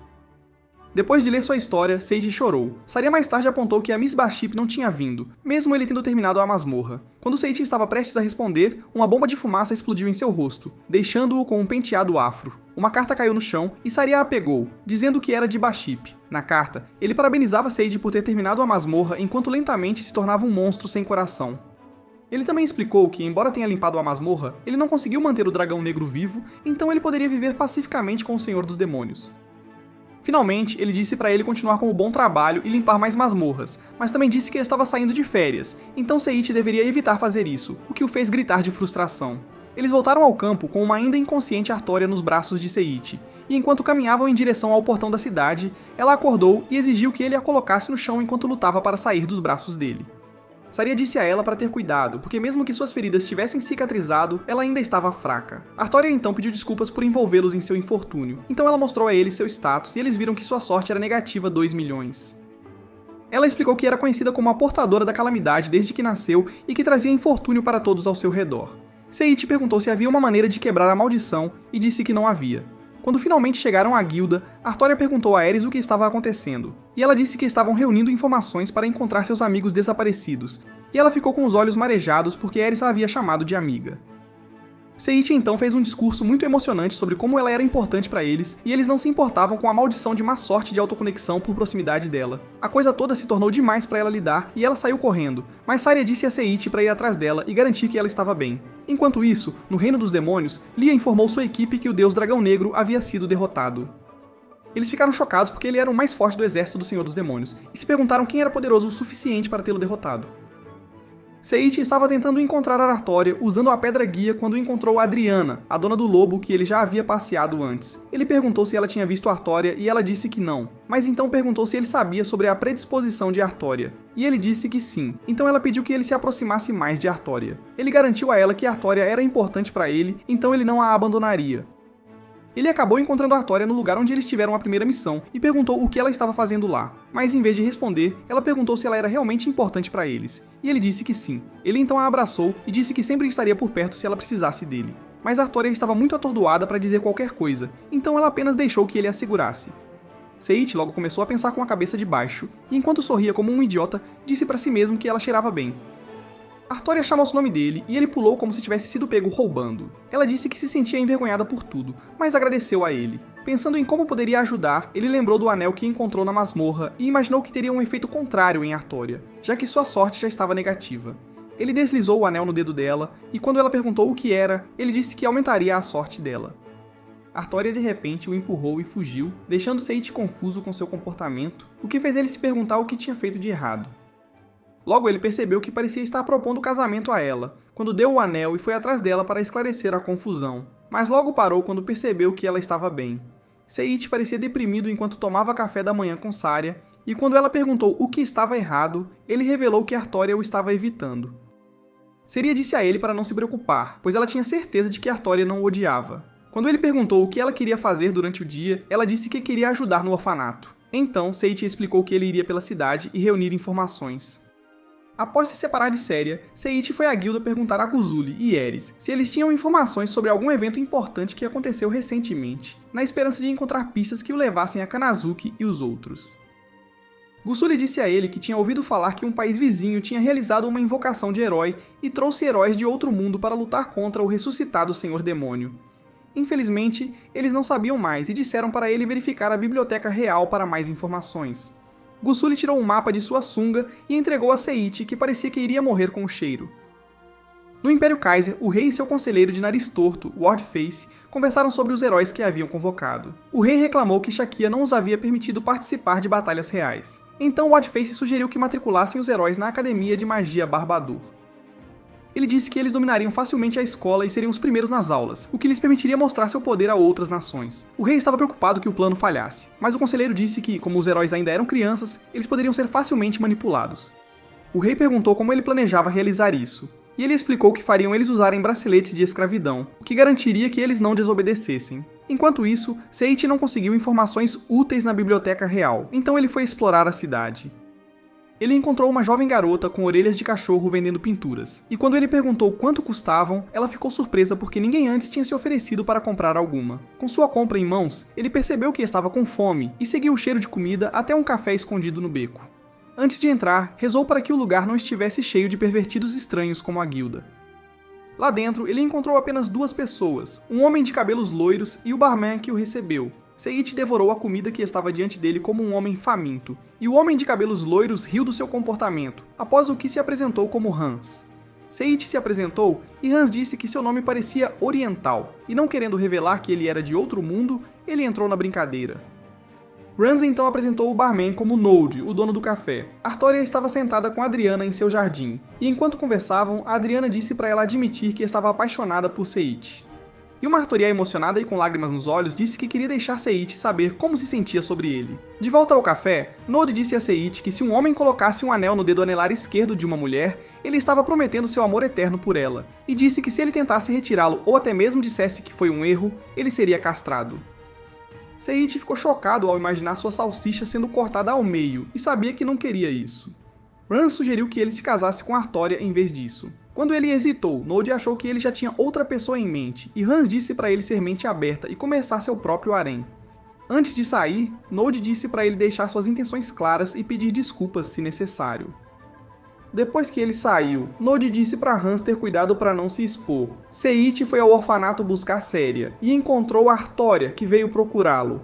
Depois de ler sua história, Seiichi chorou. Saria mais tarde apontou que a Miss Baship não tinha vindo, mesmo ele tendo terminado a masmorra. Quando Seiichi estava prestes a responder, uma bomba de fumaça explodiu em seu rosto, deixando-o com um penteado afro. Uma carta caiu no chão e Saria a pegou, dizendo que era de Baship. Na carta, ele parabenizava Seiichi por ter terminado a masmorra enquanto lentamente se tornava um monstro sem coração. Ele também explicou que, embora tenha limpado a masmorra, ele não conseguiu manter o Dragão Negro vivo, então ele poderia viver pacificamente com o Senhor dos Demônios. Finalmente, ele disse para ele continuar com o bom trabalho e limpar mais masmorras, mas também disse que ele estava saindo de férias, então Seiichi deveria evitar fazer isso, o que o fez gritar de frustração. Eles voltaram ao campo com uma ainda inconsciente Artória nos braços de Seiichi, e enquanto caminhavam em direção ao portão da cidade, ela acordou e exigiu que ele a colocasse no chão enquanto lutava para sair dos braços dele. Saria disse a ela para ter cuidado, porque mesmo que suas feridas tivessem cicatrizado, ela ainda estava fraca. Artória então pediu desculpas por envolvê-los em seu infortúnio, então ela mostrou a eles seu status e eles viram que sua sorte era negativa 2 milhões. Ela explicou que era conhecida como a portadora da calamidade desde que nasceu e que trazia infortúnio para todos ao seu redor. Seiichi perguntou se havia uma maneira de quebrar a maldição e disse que não havia. Quando finalmente chegaram à guilda, Artória perguntou a Ares o que estava acontecendo, e ela disse que estavam reunindo informações para encontrar seus amigos desaparecidos, e ela ficou com os olhos marejados porque Ares a havia chamado de amiga. Seiichi então fez um discurso muito emocionante sobre como ela era importante para eles, e eles não se importavam com a maldição de má sorte de autoconexão por proximidade dela. A coisa toda se tornou demais para ela lidar, e ela saiu correndo, mas Saria disse a Seiichi para ir atrás dela e garantir que ela estava bem. Enquanto isso, no Reino dos Demônios, Lia informou sua equipe que o deus Dragão Negro havia sido derrotado. Eles ficaram chocados porque ele era o mais forte do exército do Senhor dos Demônios, e se perguntaram quem era poderoso o suficiente para tê-lo derrotado. Seiichi estava tentando encontrar Artória usando a pedra guia quando encontrou Adriana, a dona do lobo que ele já havia passeado antes. Ele perguntou se ela tinha visto Artória e ela disse que não, mas então perguntou se ele sabia sobre a predisposição de Artória, e ele disse que sim, então ela pediu que ele se aproximasse mais de Artória. Ele garantiu a ela que Artória era importante para ele, então ele não a abandonaria. Ele acabou encontrando Artória no lugar onde eles tiveram a primeira missão e perguntou o que ela estava fazendo lá, mas em vez de responder, ela perguntou se ela era realmente importante para eles, e ele disse que sim. Ele então a abraçou e disse que sempre estaria por perto se ela precisasse dele. Mas Artória estava muito atordoada para dizer qualquer coisa, então ela apenas deixou que ele a segurasse. Seiichi logo começou a pensar com a cabeça de baixo, e enquanto sorria como um idiota, disse para si mesmo que ela cheirava bem. Artória chamou o nome dele e ele pulou como se tivesse sido pego roubando. Ela disse que se sentia envergonhada por tudo, mas agradeceu a ele. Pensando em como poderia ajudar, ele lembrou do anel que encontrou na masmorra e imaginou que teria um efeito contrário em Artória, já que sua sorte já estava negativa. Ele deslizou o anel no dedo dela e quando ela perguntou o que era, ele disse que aumentaria a sorte dela. Artória de repente o empurrou e fugiu, deixando Seiichi confuso com seu comportamento, o que fez ele se perguntar o que tinha feito de errado. Logo ele percebeu que parecia estar propondo o casamento a ela, quando deu o anel e foi atrás dela para esclarecer a confusão. Mas logo parou quando percebeu que ela estava bem. Seiichi parecia deprimido enquanto tomava café da manhã com Saria, e quando ela perguntou o que estava errado, ele revelou que Artória o estava evitando. Saria disse a ele para não se preocupar, pois ela tinha certeza de que Artória não o odiava. Quando ele perguntou o que ela queria fazer durante o dia, ela disse que queria ajudar no orfanato. Então, Seiichi explicou que ele iria pela cidade e reunir informações. Após se separar de Saria, Seiichi foi à guilda perguntar a Guzuli e Ares se eles tinham informações sobre algum evento importante que aconteceu recentemente, na esperança de encontrar pistas que o levassem a Kanazuki e os outros. Guzuli disse a ele que tinha ouvido falar que um país vizinho tinha realizado uma invocação de herói e trouxe heróis de outro mundo para lutar contra o ressuscitado Senhor Demônio. Infelizmente, eles não sabiam mais e disseram para ele verificar a biblioteca real para mais informações. Guzuli tirou um mapa de sua sunga e entregou a Seiichi, que parecia que iria morrer com o cheiro. No Império Kaiser, o rei e seu conselheiro de nariz torto, Wardface, conversaram sobre os heróis que haviam convocado. O rei reclamou que Shakia não os havia permitido participar de batalhas reais. Então Wardface sugeriu que matriculassem os heróis na Academia de Magia Barbadur. Ele disse que eles dominariam facilmente a escola e seriam os primeiros nas aulas, o que lhes permitiria mostrar seu poder a outras nações. O rei estava preocupado que o plano falhasse, mas o conselheiro disse que, como os heróis ainda eram crianças, eles poderiam ser facilmente manipulados. O rei perguntou como ele planejava realizar isso, e ele explicou que fariam eles usarem braceletes de escravidão, o que garantiria que eles não desobedecessem. Enquanto isso, Seiichi não conseguiu informações úteis na biblioteca real, então ele foi explorar a cidade. Ele encontrou uma jovem garota com orelhas de cachorro vendendo pinturas, e quando ele perguntou quanto custavam, ela ficou surpresa porque ninguém antes tinha se oferecido para comprar alguma. Com sua compra em mãos, ele percebeu que estava com fome e seguiu o cheiro de comida até um café escondido no beco. Antes de entrar, rezou para que o lugar não estivesse cheio de pervertidos estranhos como a guilda. Lá dentro, ele encontrou apenas 2 pessoas, um homem de cabelos loiros e o barman que o recebeu. Seiichi devorou a comida que estava diante dele como um homem faminto, e o homem de cabelos loiros riu do seu comportamento, após o que se apresentou como Hans. Seiichi se apresentou e Hans disse que seu nome parecia oriental, e não querendo revelar que ele era de outro mundo, ele entrou na brincadeira. Rance então apresentou o barman como Node, o dono do café. Artoria estava sentada com Adriana em seu jardim, e enquanto conversavam, a Adriana disse para ela admitir que estava apaixonada por Seiichi. E uma Artoria emocionada e com lágrimas nos olhos disse que queria deixar Seiichi saber como se sentia sobre ele. De volta ao café, Node disse a Seiichi que se um homem colocasse um anel no dedo anelar esquerdo de uma mulher, ele estava prometendo seu amor eterno por ela, e disse que se ele tentasse retirá-lo ou até mesmo dissesse que foi um erro, ele seria castrado. Seiichi ficou chocado ao imaginar sua salsicha sendo cortada ao meio, e sabia que não queria isso. Rance sugeriu que ele se casasse com Artoria em vez disso. Quando ele hesitou, Node achou que ele já tinha outra pessoa em mente, e Rance disse para ele ser mente aberta e começar seu próprio harém. Antes de sair, Node disse para ele deixar suas intenções claras e pedir desculpas se necessário. Depois que ele saiu, Node disse para Rance ter cuidado para não se expor. Seiichi foi ao orfanato buscar Séria, e encontrou Artoria, que veio procurá-lo.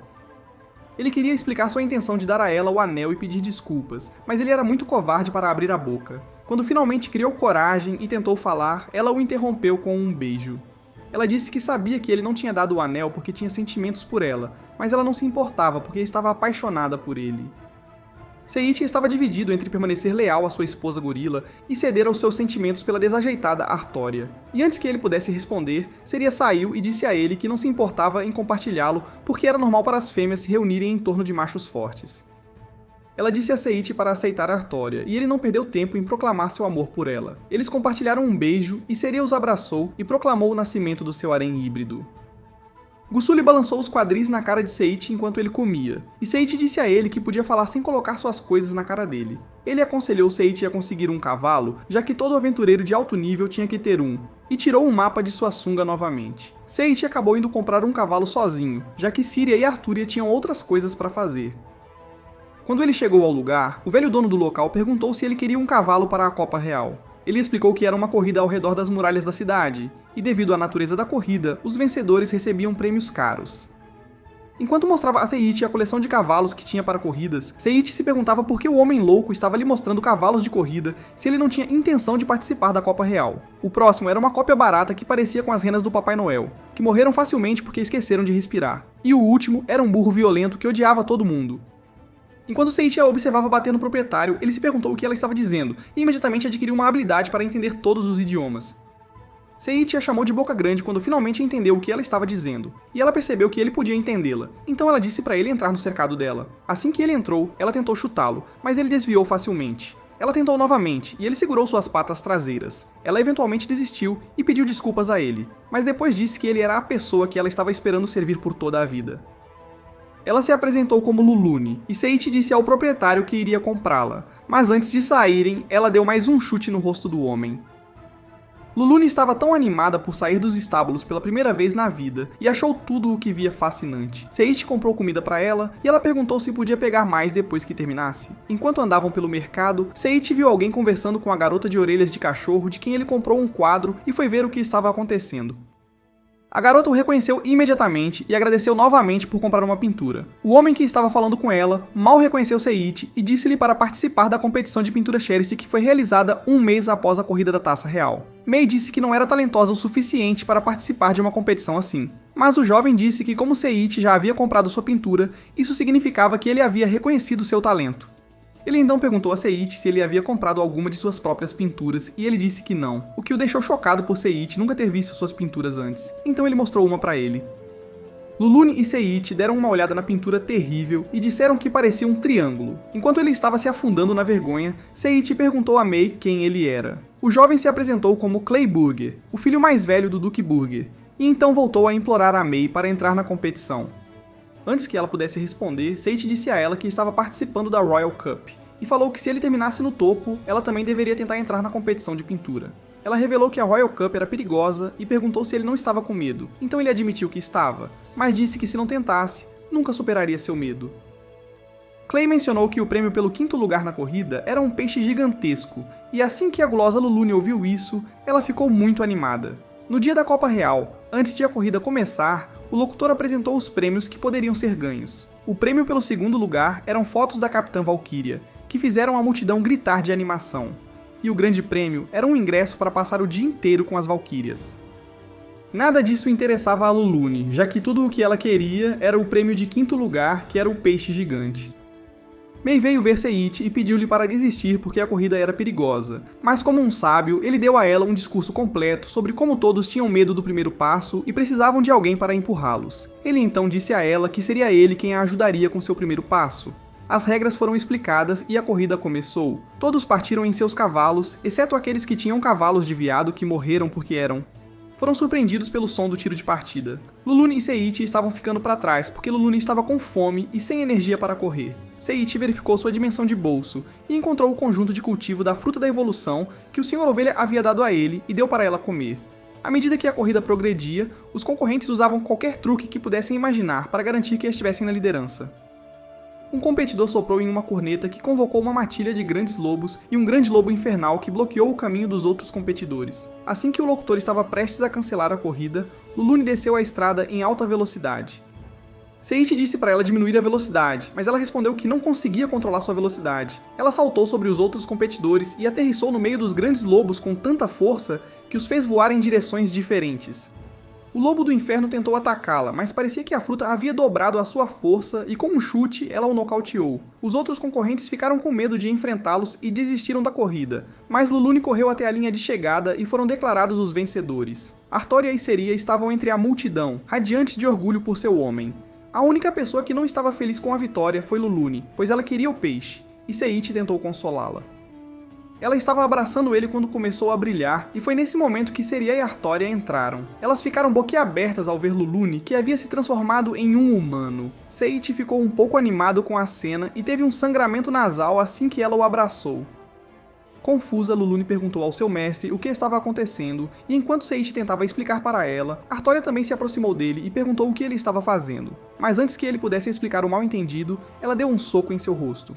Ele queria explicar sua intenção de dar a ela o anel e pedir desculpas, mas ele era muito covarde para abrir a boca. Quando finalmente criou coragem e tentou falar, ela o interrompeu com um beijo. Ela disse que sabia que ele não tinha dado o anel porque tinha sentimentos por ela, mas ela não se importava porque estava apaixonada por ele. Seiichi estava dividido entre permanecer leal à sua esposa gorila e ceder aos seus sentimentos pela desajeitada Artoria. E antes que ele pudesse responder, Seria saiu e disse a ele que não se importava em compartilhá-lo porque era normal para as fêmeas se reunirem em torno de machos fortes. Ela disse a Seiichi para aceitar Artoria, e ele não perdeu tempo em proclamar seu amor por ela. Eles compartilharam um beijo e Seria os abraçou e proclamou o nascimento do seu harém híbrido. Gusuli balançou os quadris na cara de Seiichi enquanto ele comia, e Seiichi disse a ele que podia falar sem colocar suas coisas na cara dele. Ele aconselhou Seiichi a conseguir um cavalo, já que todo aventureiro de alto nível tinha que ter um, e tirou um mapa de sua sunga novamente. Seiichi acabou indo comprar um cavalo sozinho, já que Síria e Arturia tinham outras coisas para fazer. Quando ele chegou ao lugar, o velho dono do local perguntou se ele queria um cavalo para a Copa Real. Ele explicou que era uma corrida ao redor das muralhas da cidade, e devido à natureza da corrida, os vencedores recebiam prêmios caros. Enquanto mostrava a Seiichi a coleção de cavalos que tinha para corridas, Seiichi se perguntava por que o homem louco estava lhe mostrando cavalos de corrida se ele não tinha intenção de participar da Copa Real. O próximo era uma cópia barata que parecia com as renas do Papai Noel, que morreram facilmente porque esqueceram de respirar. E o último era um burro violento que odiava todo mundo. Enquanto Seiichi a observava bater no proprietário, ele se perguntou o que ela estava dizendo, e imediatamente adquiriu uma habilidade para entender todos os idiomas. Seiichi a chamou de boca grande quando finalmente entendeu o que ela estava dizendo, e ela percebeu que ele podia entendê-la, então ela disse para ele entrar no cercado dela. Assim que ele entrou, ela tentou chutá-lo, mas ele desviou facilmente. Ela tentou novamente, e ele segurou suas patas traseiras. Ela eventualmente desistiu e pediu desculpas a ele, mas depois disse que ele era a pessoa que ela estava esperando servir por toda a vida. Ela se apresentou como Lulune, e Seiichi disse ao proprietário que iria comprá-la, mas antes de saírem, ela deu mais um chute no rosto do homem. Lulune estava tão animada por sair dos estábulos pela primeira vez na vida, e achou tudo o que via fascinante. Seiichi comprou comida para ela, e ela perguntou se podia pegar mais depois que terminasse. Enquanto andavam pelo mercado, Seiichi viu alguém conversando com a garota de orelhas de cachorro de quem ele comprou um quadro e foi ver o que estava acontecendo. A garota o reconheceu imediatamente e agradeceu novamente por comprar uma pintura. O homem que estava falando com ela mal reconheceu Seiichi e disse-lhe para participar da competição de pintura Cherish que foi realizada um mês após a corrida da Taça Real. Mei disse que não era talentosa o suficiente para participar de uma competição assim. Mas o jovem disse que como Seiichi já havia comprado sua pintura, isso significava que ele havia reconhecido seu talento. Ele então perguntou a Seiichi se ele havia comprado alguma de suas próprias pinturas, e ele disse que não, o que o deixou chocado por Seiichi nunca ter visto suas pinturas antes, então ele mostrou uma para ele. Lulune e Seiichi deram uma olhada na pintura terrível e disseram que parecia um triângulo. Enquanto ele estava se afundando na vergonha, Seiichi perguntou a Mei quem ele era. O jovem se apresentou como Clay Burger, o filho mais velho do Duque Burger, e então voltou a implorar a Mei para entrar na competição. Antes que ela pudesse responder, Seiichi disse a ela que estava participando da Royal Cup, e falou que se ele terminasse no topo, ela também deveria tentar entrar na competição de pintura. Ela revelou que a Royal Cup era perigosa e perguntou se ele não estava com medo, então ele admitiu que estava, mas disse que se não tentasse, nunca superaria seu medo. Clay mencionou que o prêmio pelo 5º lugar na corrida era um peixe gigantesco, e assim que a gulosa Lulune ouviu isso, ela ficou muito animada. No dia da Copa Real, antes de a corrida começar, o locutor apresentou os prêmios que poderiam ser ganhos. O prêmio pelo 2º lugar eram fotos da Capitã Valkyria, que fizeram a multidão gritar de animação. E o grande prêmio era um ingresso para passar o dia inteiro com as Valquírias. Nada disso interessava a Lulune, já que tudo o que ela queria era o prêmio de 5º lugar, que era o peixe gigante. Mei veio ver Seiichi e pediu-lhe para desistir porque a corrida era perigosa, mas como um sábio, ele deu a ela um discurso completo sobre como todos tinham medo do primeiro passo e precisavam de alguém para empurrá-los. Ele então disse a ela que seria ele quem a ajudaria com seu primeiro passo. As regras foram explicadas e a corrida começou. Todos partiram em seus cavalos, exceto aqueles que tinham cavalos de veado que morreram porque foram surpreendidos pelo som do tiro de partida. Lulune e Seiichi estavam ficando para trás, porque Lulune estava com fome e sem energia para correr. Seiichi verificou sua dimensão de bolso e encontrou o conjunto de cultivo da fruta da evolução que o Sr. Ovelha havia dado a ele e deu para ela comer. À medida que a corrida progredia, os concorrentes usavam qualquer truque que pudessem imaginar para garantir que estivessem na liderança. Um competidor soprou em uma corneta que convocou uma matilha de grandes lobos e um grande lobo infernal que bloqueou o caminho dos outros competidores. Assim que o locutor estava prestes a cancelar a corrida, Lulune desceu a estrada em alta velocidade. Seiichi disse para ela diminuir a velocidade, mas ela respondeu que não conseguia controlar sua velocidade. Ela saltou sobre os outros competidores e aterrissou no meio dos grandes lobos com tanta força que os fez voar em direções diferentes. O lobo do inferno tentou atacá-la, mas parecia que a fruta havia dobrado a sua força e com um chute ela o nocauteou. Os outros concorrentes ficaram com medo de enfrentá-los e desistiram da corrida, mas Lulune correu até a linha de chegada e foram declarados os vencedores. Artória e Seria estavam entre a multidão, radiantes de orgulho por seu homem. A única pessoa que não estava feliz com a vitória foi Lulune, pois ela queria o peixe, e Seiichi tentou consolá-la. Ela estava abraçando ele quando começou a brilhar, e foi nesse momento que Seria e Artória entraram. Elas ficaram boquiabertas ao ver Lulune, que havia se transformado em um humano. Seiichi ficou um pouco animado com a cena e teve um sangramento nasal assim que ela o abraçou. Confusa, Lulune perguntou ao seu mestre o que estava acontecendo, e enquanto Seiichi tentava explicar para ela, Artória também se aproximou dele e perguntou o que ele estava fazendo. Mas antes que ele pudesse explicar o mal-entendido, ela deu um soco em seu rosto.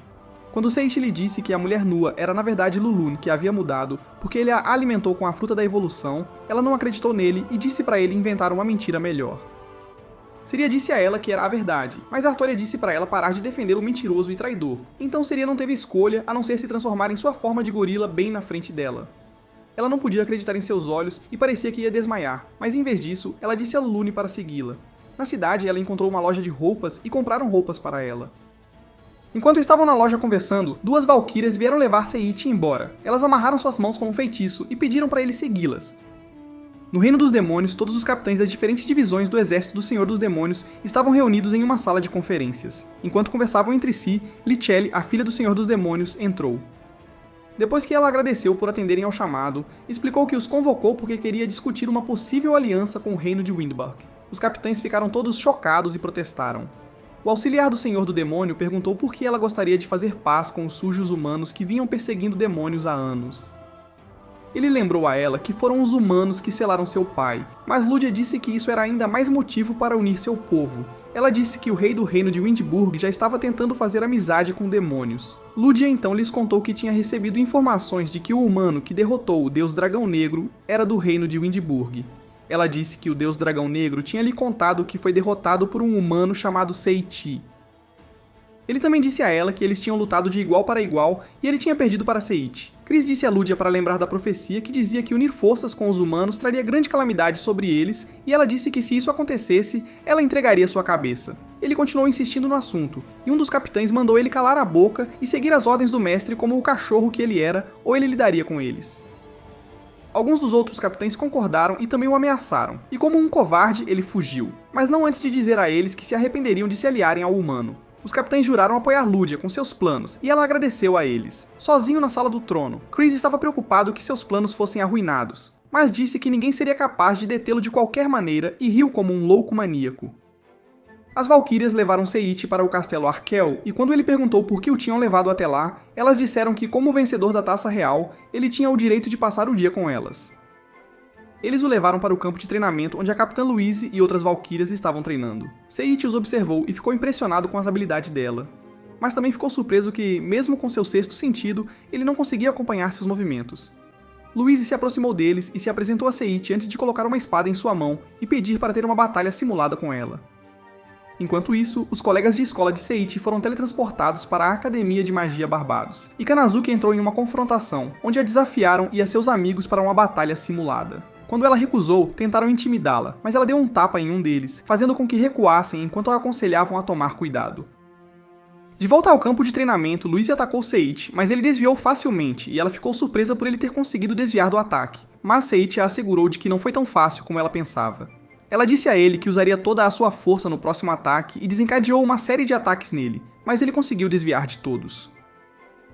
Quando Seiichi lhe disse que a mulher nua era na verdade Lulune que havia mudado porque ele a alimentou com a fruta da evolução, ela não acreditou nele e disse para ele inventar uma mentira melhor. Seria disse a ela que era a verdade, mas Artória disse para ela parar de defender o mentiroso e traidor, então Seria não teve escolha a não ser se transformar em sua forma de gorila bem na frente dela. Ela não podia acreditar em seus olhos e parecia que ia desmaiar, mas em vez disso, ela disse a Lulune para segui-la. Na cidade, ela encontrou uma loja de roupas e compraram roupas para ela. Enquanto estavam na loja conversando, duas valquírias vieram levar Seiichi embora. Elas amarraram suas mãos com um feitiço e pediram para ele segui-las. No reino dos demônios, todos os capitães das diferentes divisões do exército do Senhor dos Demônios estavam reunidos em uma sala de conferências. Enquanto conversavam entre si, Lichelle, a filha do Senhor dos Demônios, entrou. Depois que ela agradeceu por atenderem ao chamado, explicou que os convocou porque queria discutir uma possível aliança com o reino de Windbark. Os capitães ficaram todos chocados e protestaram. O auxiliar do Senhor do Demônio perguntou por que ela gostaria de fazer paz com os sujos humanos que vinham perseguindo demônios há anos. Ele lembrou a ela que foram os humanos que selaram seu pai, mas Ludia disse que isso era ainda mais motivo para unir seu povo. Ela disse que o rei do reino de Windburg já estava tentando fazer amizade com demônios. Ludia então lhes contou que tinha recebido informações de que o humano que derrotou o deus Dragão Negro era do reino de Windburg. Ela disse que o deus Dragão Negro tinha lhe contado que foi derrotado por um humano chamado Seiichi. Ele também disse a ela que eles tinham lutado de igual para igual e ele tinha perdido para Seiichi. Chris disse a Ludia para lembrar da profecia que dizia que unir forças com os humanos traria grande calamidade sobre eles, e ela disse que se isso acontecesse, ela entregaria sua cabeça. Ele continuou insistindo no assunto, e um dos capitães mandou ele calar a boca e seguir as ordens do mestre como o cachorro que ele era, ou ele lidaria com eles. Alguns dos outros capitães concordaram e também o ameaçaram, e como um covarde, ele fugiu, mas não antes de dizer a eles que se arrependeriam de se aliarem ao humano. Os capitães juraram apoiar Ludia com seus planos, e ela agradeceu a eles. Sozinho na sala do trono, Chris estava preocupado que seus planos fossem arruinados, mas disse que ninguém seria capaz de detê-lo de qualquer maneira e riu como um louco maníaco. As valquírias levaram Seiichi para o castelo Arkel, e quando ele perguntou por que o tinham levado até lá, elas disseram que como vencedor da Taça Real, ele tinha o direito de passar o dia com elas. Eles o levaram para o campo de treinamento onde a Capitã Louise e outras valquírias estavam treinando. Seiichi os observou e ficou impressionado com as habilidades dela, mas também ficou surpreso que, mesmo com seu sexto sentido, ele não conseguia acompanhar seus movimentos. Louise se aproximou deles e se apresentou a Seiichi antes de colocar uma espada em sua mão e pedir para ter uma batalha simulada com ela. Enquanto isso, os colegas de escola de Seiichi foram teletransportados para a Academia de Magia Barbados, e Kanazuki entrou em uma confrontação, onde a desafiaram e a seus amigos para uma batalha simulada. Quando ela recusou, tentaram intimidá-la, mas ela deu um tapa em um deles, fazendo com que recuassem enquanto a aconselhavam a tomar cuidado. De volta ao campo de treinamento, Louise atacou Seiichi, mas ele desviou facilmente, e ela ficou surpresa por ele ter conseguido desviar do ataque. Mas Seiichi a assegurou de que não foi tão fácil como ela pensava. Ela disse a ele que usaria toda a sua força no próximo ataque e desencadeou uma série de ataques nele, mas ele conseguiu desviar de todos.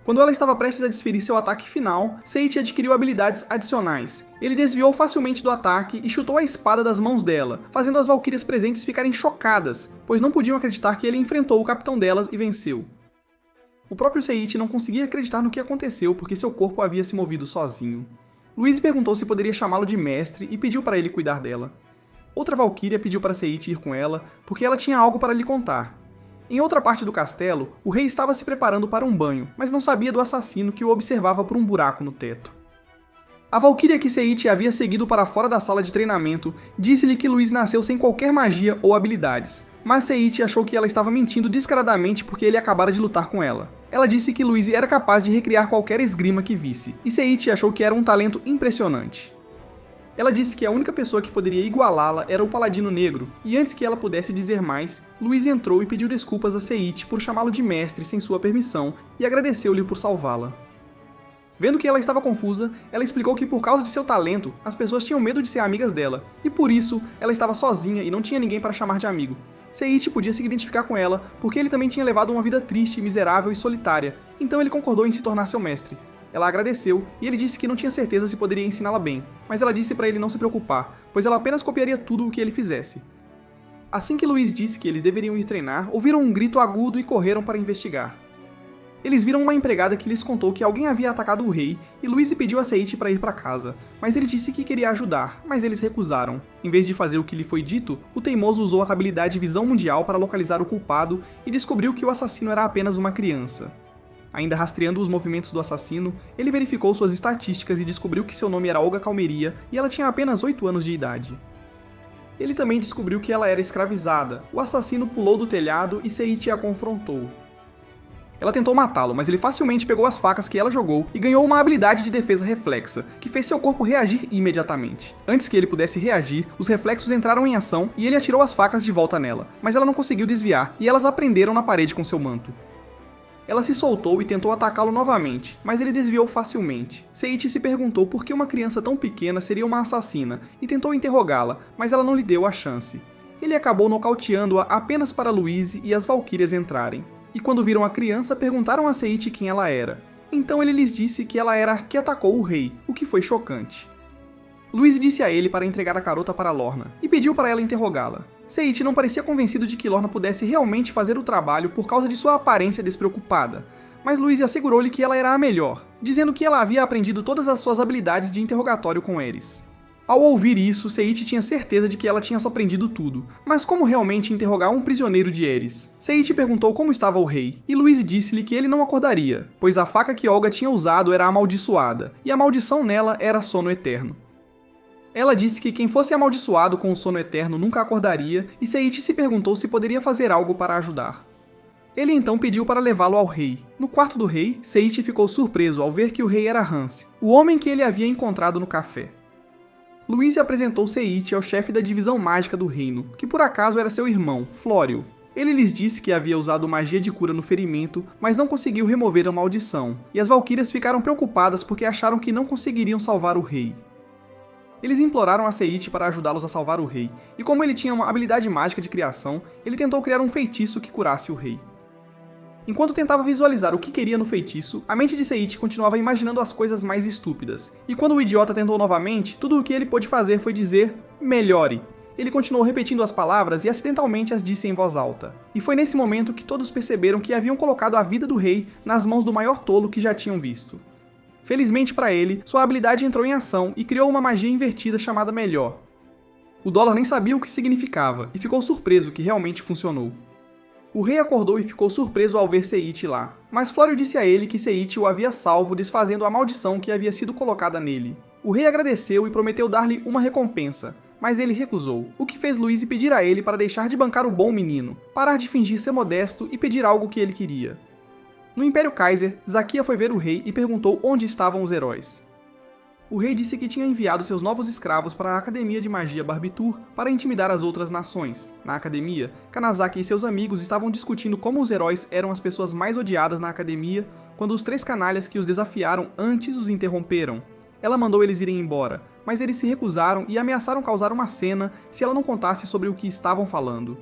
Quando ela estava prestes a desferir seu ataque final, Seiichi adquiriu habilidades adicionais. Ele desviou facilmente do ataque e chutou a espada das mãos dela, fazendo as valquírias presentes ficarem chocadas, pois não podiam acreditar que ele enfrentou o capitão delas e venceu. O próprio Seiichi não conseguia acreditar no que aconteceu porque seu corpo havia se movido sozinho. Louise perguntou se poderia chamá-lo de mestre e pediu para ele cuidar dela. Outra valquíria pediu para Seiichi ir com ela, porque ela tinha algo para lhe contar. Em outra parte do castelo, o rei estava se preparando para um banho, mas não sabia do assassino que o observava por um buraco no teto. A valquíria que Seiichi havia seguido para fora da sala de treinamento disse-lhe que Louise nasceu sem qualquer magia ou habilidades, mas Seiichi achou que ela estava mentindo descaradamente porque ele acabara de lutar com ela. Ela disse que Louise era capaz de recriar qualquer esgrima que visse, e Seiichi achou que era um talento impressionante. Ela disse que a única pessoa que poderia igualá-la era o Paladino Negro, e antes que ela pudesse dizer mais, Louise entrou e pediu desculpas a Seiichi por chamá-lo de mestre sem sua permissão e agradeceu-lhe por salvá-la. Vendo que ela estava confusa, ela explicou que por causa de seu talento, as pessoas tinham medo de ser amigas dela, e por isso, ela estava sozinha e não tinha ninguém para chamar de amigo. Seiichi podia se identificar com ela, porque ele também tinha levado uma vida triste, miserável e solitária, então ele concordou em se tornar seu mestre. Ela agradeceu, e ele disse que não tinha certeza se poderia ensiná-la bem, mas ela disse para ele não se preocupar, pois ela apenas copiaria tudo o que ele fizesse. Assim que Louise disse que eles deveriam ir treinar, ouviram um grito agudo e correram para investigar. Eles viram uma empregada que lhes contou que alguém havia atacado o rei, e Louise pediu a Seiichi para ir para casa, mas ele disse que queria ajudar, mas eles recusaram. Em vez de fazer o que lhe foi dito, o teimoso usou a habilidade Visão Mundial para localizar o culpado e descobriu que o assassino era apenas uma criança. Ainda rastreando os movimentos do assassino, ele verificou suas estatísticas e descobriu que seu nome era Olga Calmeria e ela tinha apenas 8 anos de idade. Ele também descobriu que ela era escravizada. O assassino pulou do telhado e Seiichi a confrontou. Ela tentou matá-lo, mas ele facilmente pegou as facas que ela jogou e ganhou uma habilidade de defesa reflexa, que fez seu corpo reagir imediatamente. Antes que ele pudesse reagir, os reflexos entraram em ação e ele atirou as facas de volta nela, mas ela não conseguiu desviar e elas aprenderam na parede com seu manto. Ela se soltou e tentou atacá-lo novamente, mas ele desviou facilmente. Seiichi se perguntou por que uma criança tão pequena seria uma assassina e tentou interrogá-la, mas ela não lhe deu a chance. Ele acabou nocauteando-a apenas para Louise e as valquírias entrarem. E quando viram a criança, perguntaram a Seiichi quem ela era. Então ele lhes disse que ela era a que atacou o rei, o que foi chocante. Louise disse a ele para entregar a garota para Lorna, e pediu para ela interrogá-la. Seiichi não parecia convencido de que Lorna pudesse realmente fazer o trabalho por causa de sua aparência despreocupada, mas Louise assegurou-lhe que ela era a melhor, dizendo que ela havia aprendido todas as suas habilidades de interrogatório com Eris. Ao ouvir isso, Seiichi tinha certeza de que ela tinha só aprendido tudo, mas como realmente interrogar um prisioneiro de Eris? Seiichi perguntou como estava o rei, e Louise disse-lhe que ele não acordaria, pois a faca que Olga tinha usado era amaldiçoada, e a maldição nela era sono eterno. Ela disse que quem fosse amaldiçoado com o sono eterno nunca acordaria, e Seiichi se perguntou se poderia fazer algo para ajudar. Ele então pediu para levá-lo ao rei. No quarto do rei, Seiichi ficou surpreso ao ver que o rei era Hanse, o homem que ele havia encontrado no café. Louise apresentou Seiichi ao chefe da divisão mágica do reino, que por acaso era seu irmão, Flório. Ele lhes disse que havia usado magia de cura no ferimento, mas não conseguiu remover a maldição, e as valquírias ficaram preocupadas porque acharam que não conseguiriam salvar o rei. Eles imploraram a Seiichi para ajudá-los a salvar o rei, e como ele tinha uma habilidade mágica de criação, ele tentou criar um feitiço que curasse o rei. Enquanto tentava visualizar o que queria no feitiço, a mente de Seiichi continuava imaginando as coisas mais estúpidas, e quando o idiota tentou novamente, tudo o que ele pôde fazer foi dizer "melhore". Ele continuou repetindo as palavras e acidentalmente as disse em voz alta. E foi nesse momento que todos perceberam que haviam colocado a vida do rei nas mãos do maior tolo que já tinham visto. Felizmente para ele, sua habilidade entrou em ação e criou uma magia invertida chamada Melhor. O dólar nem sabia o que significava, e ficou surpreso que realmente funcionou. O rei acordou e ficou surpreso ao ver Seiichi lá, mas Flório disse a ele que Seiichi o havia salvo desfazendo a maldição que havia sido colocada nele. O rei agradeceu e prometeu dar-lhe uma recompensa, mas ele recusou, o que fez Louise pedir a ele para deixar de bancar o bom menino, parar de fingir ser modesto e pedir algo que ele queria. No Império Kaiser, Zakia foi ver o rei e perguntou onde estavam os heróis. O rei disse que tinha enviado seus novos escravos para a Academia de Magia Barbitur para intimidar as outras nações. Na academia, Kanazaki e seus amigos estavam discutindo como os heróis eram as pessoas mais odiadas na academia quando os 3 canalhas que os desafiaram antes os interromperam. Ela mandou eles irem embora, mas eles se recusaram e ameaçaram causar uma cena se ela não contasse sobre o que estavam falando.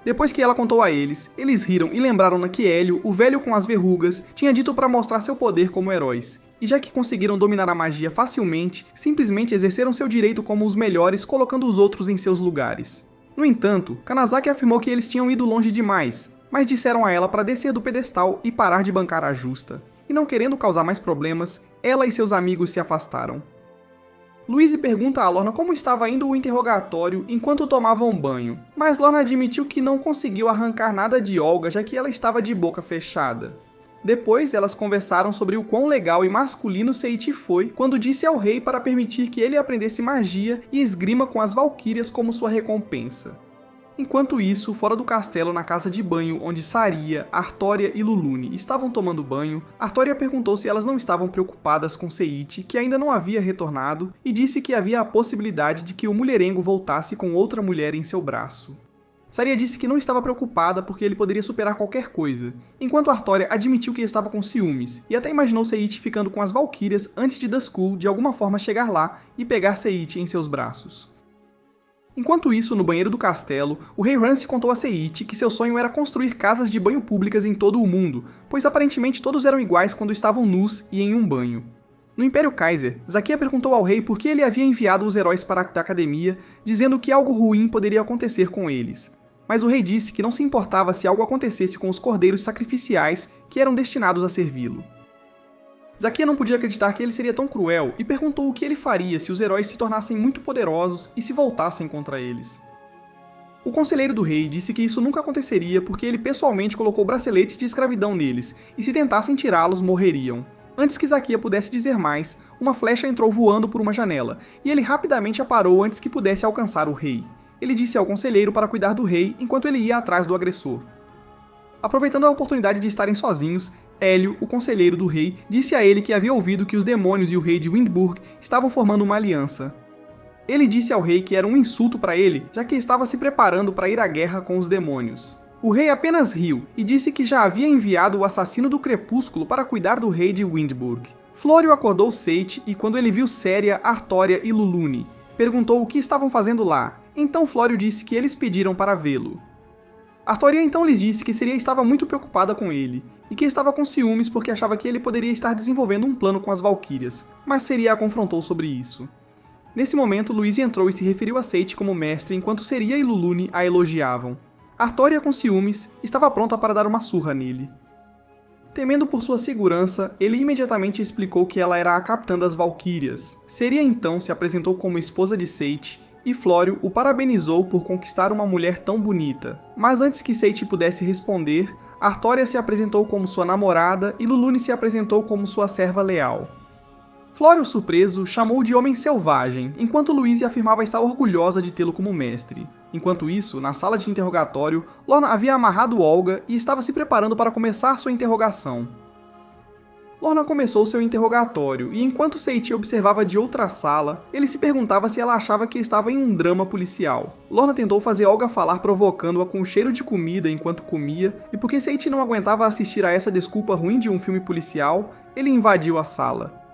Depois que ela contou a eles riram e lembraram que Hélio, o velho com as verrugas, tinha dito para mostrar seu poder como heróis. E já que conseguiram dominar a magia facilmente, simplesmente exerceram seu direito como os melhores, colocando os outros em seus lugares. No entanto, Kanazaki afirmou que eles tinham ido longe demais, mas disseram a ela para descer do pedestal e parar de bancar a justa. E não querendo causar mais problemas, ela e seus amigos se afastaram. Louise pergunta a Lorna como estava indo o interrogatório enquanto tomavam banho, mas Lorna admitiu que não conseguiu arrancar nada de Olga já que ela estava de boca fechada. Depois, elas conversaram sobre o quão legal e masculino Seiichi foi quando disse ao rei para permitir que ele aprendesse magia e esgrima com as valquírias como sua recompensa. Enquanto isso, fora do castelo na casa de banho onde Saria, Artória e Lulune estavam tomando banho, Artória perguntou se elas não estavam preocupadas com Seiichi, que ainda não havia retornado, e disse que havia a possibilidade de que o mulherengo voltasse com outra mulher em seu braço. Saria disse que não estava preocupada porque ele poderia superar qualquer coisa, enquanto Artória admitiu que estava com ciúmes, e até imaginou Seiichi ficando com as valquírias antes de Duskull de alguma forma chegar lá e pegar Seiichi em seus braços. Enquanto isso, no banheiro do castelo, o rei Rance contou a Seiichi que seu sonho era construir casas de banho públicas em todo o mundo, pois aparentemente todos eram iguais quando estavam nus e em um banho. No Império Kaiser, Zakia perguntou ao rei por que ele havia enviado os heróis para a academia, dizendo que algo ruim poderia acontecer com eles. Mas o rei disse que não se importava se algo acontecesse com os cordeiros sacrificiais que eram destinados a servi-lo. Zakia não podia acreditar que ele seria tão cruel e perguntou o que ele faria se os heróis se tornassem muito poderosos e se voltassem contra eles. O conselheiro do rei disse que isso nunca aconteceria porque ele pessoalmente colocou braceletes de escravidão neles, e se tentassem tirá-los, morreriam. Antes que Zakia pudesse dizer mais, uma flecha entrou voando por uma janela, e ele rapidamente a parou antes que pudesse alcançar o rei. Ele disse ao conselheiro para cuidar do rei enquanto ele ia atrás do agressor. Aproveitando a oportunidade de estarem sozinhos, Hélio, o conselheiro do rei, disse a ele que havia ouvido que os demônios e o rei de Windburg estavam formando uma aliança. Ele disse ao rei que era um insulto para ele, já que estava se preparando para ir à guerra com os demônios. O rei apenas riu e disse que já havia enviado o assassino do crepúsculo para cuidar do rei de Windburg. Flório acordou Seiichi e quando ele viu Séria, Artória e Lulune, perguntou o que estavam fazendo lá. Então Flório disse que eles pediram para vê-lo. Artória então lhes disse que Seria estava muito preocupada com ele, e que estava com ciúmes porque achava que ele poderia estar desenvolvendo um plano com as valquírias, mas Seria a confrontou sobre isso. Nesse momento, Louise entrou e se referiu a Seiichi como mestre enquanto Seria e Lulune a elogiavam. Artória, com ciúmes, estava pronta para dar uma surra nele. Temendo por sua segurança, ele imediatamente explicou que ela era a capitã das valquírias. Seria então se apresentou como esposa de Seiichi, e Flório o parabenizou por conquistar uma mulher tão bonita. Mas antes que Seiichi pudesse responder, Artória se apresentou como sua namorada e Lulune se apresentou como sua serva leal. Flório, surpreso, chamou-o de homem selvagem, enquanto Louise afirmava estar orgulhosa de tê-lo como mestre. Enquanto isso, na sala de interrogatório, Lorna havia amarrado Olga e estava se preparando para começar sua interrogação. Lorna começou seu interrogatório, e enquanto Seiichi observava de outra sala, ele se perguntava se ela achava que estava em um drama policial. Lorna tentou fazer Olga falar provocando-a com o cheiro de comida enquanto comia, e porque Seiichi não aguentava assistir a essa desculpa ruim de um filme policial, ele invadiu a sala.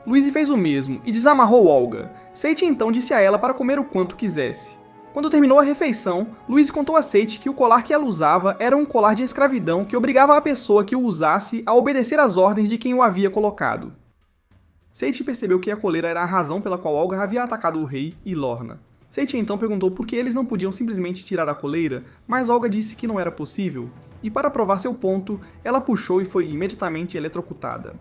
Louise fez o mesmo, e desamarrou Olga. Seiichi então disse a ela para comer o quanto quisesse. Quando terminou a refeição, Louise contou a Seiichi que o colar que ela usava era um colar de escravidão que obrigava a pessoa que o usasse a obedecer às ordens de quem o havia colocado. Seiichi percebeu que a coleira era a razão pela qual Olga havia atacado o rei e Lorna. Seiichi então perguntou por que eles não podiam simplesmente tirar a coleira, mas Olga disse que não era possível, e para provar seu ponto, ela puxou e foi imediatamente eletrocutada.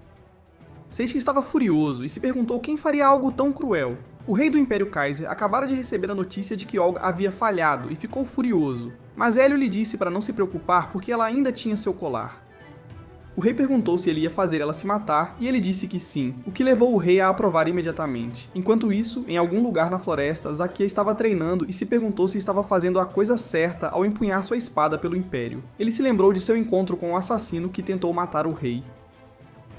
Seiichi estava furioso e se perguntou quem faria algo tão cruel. O rei do Império Kaiser acabara de receber a notícia de que Olga havia falhado e ficou furioso, mas Hélio lhe disse para não se preocupar porque ela ainda tinha seu colar. O rei perguntou se ele ia fazer ela se matar e ele disse que sim, o que levou o rei a aprovar imediatamente. Enquanto isso, em algum lugar na floresta, Zakia estava treinando e se perguntou se estava fazendo a coisa certa ao empunhar sua espada pelo Império. Ele se lembrou de seu encontro com o assassino que tentou matar o rei.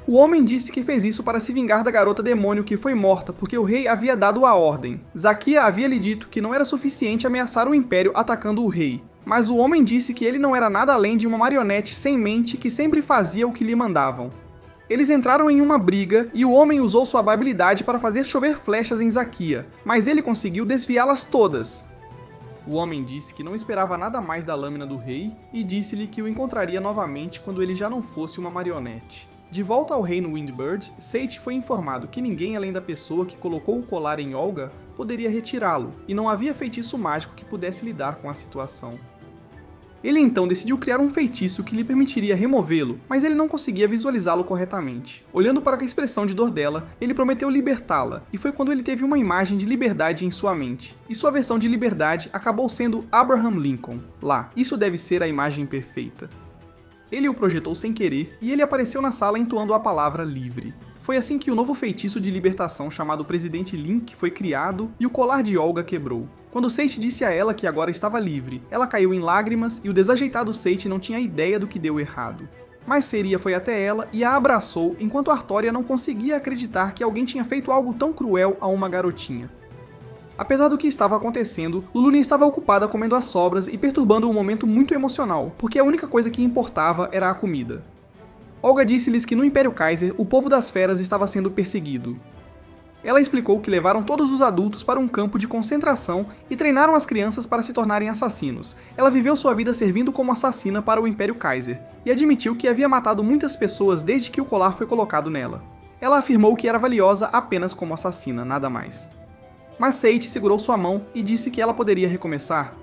O homem disse que fez isso para se vingar da garota demônio que foi morta porque o rei havia dado a ordem. Zakia havia lhe dito que não era suficiente ameaçar o império atacando o rei, mas o homem disse que ele não era nada além de uma marionete sem mente que sempre fazia o que lhe mandavam. Eles entraram em uma briga e o homem usou sua habilidade para fazer chover flechas em Zakia, mas ele conseguiu desviá-las todas. O homem disse que não esperava nada mais da lâmina do rei e disse-lhe que o encontraria novamente quando ele já não fosse uma marionete. De volta ao reino Windbird, Seiichi foi informado que ninguém além da pessoa que colocou o colar em Olga poderia retirá-lo, e não havia feitiço mágico que pudesse lidar com a situação. Ele então decidiu criar um feitiço que lhe permitiria removê-lo, mas ele não conseguia visualizá-lo corretamente. Olhando para a expressão de dor dela, ele prometeu libertá-la, e foi quando ele teve uma imagem de liberdade em sua mente. E sua versão de liberdade acabou sendo Abraham Lincoln. Lá, isso deve ser a imagem perfeita. Ele o projetou sem querer, e ele apareceu na sala entoando a palavra livre. Foi assim que o novo feitiço de libertação chamado Presidente Link foi criado e o colar de Olga quebrou. Quando Seiichi disse a ela que agora estava livre, ela caiu em lágrimas e o desajeitado Seiichi não tinha ideia do que deu errado. Mas Seria foi até ela e a abraçou enquanto Artória não conseguia acreditar que alguém tinha feito algo tão cruel a uma garotinha. Apesar do que estava acontecendo, Lulunia estava ocupada comendo as sobras e perturbando um momento muito emocional, porque a única coisa que importava era a comida. Olga disse-lhes que no Império Kaiser o povo das feras estava sendo perseguido. Ela explicou que levaram todos os adultos para um campo de concentração e treinaram as crianças para se tornarem assassinos. Ela viveu sua vida servindo como assassina para o Império Kaiser, e admitiu que havia matado muitas pessoas desde que o colar foi colocado nela. Ela afirmou que era valiosa apenas como assassina, nada mais. Mas Seiichi segurou sua mão e disse que ela poderia recomeçar.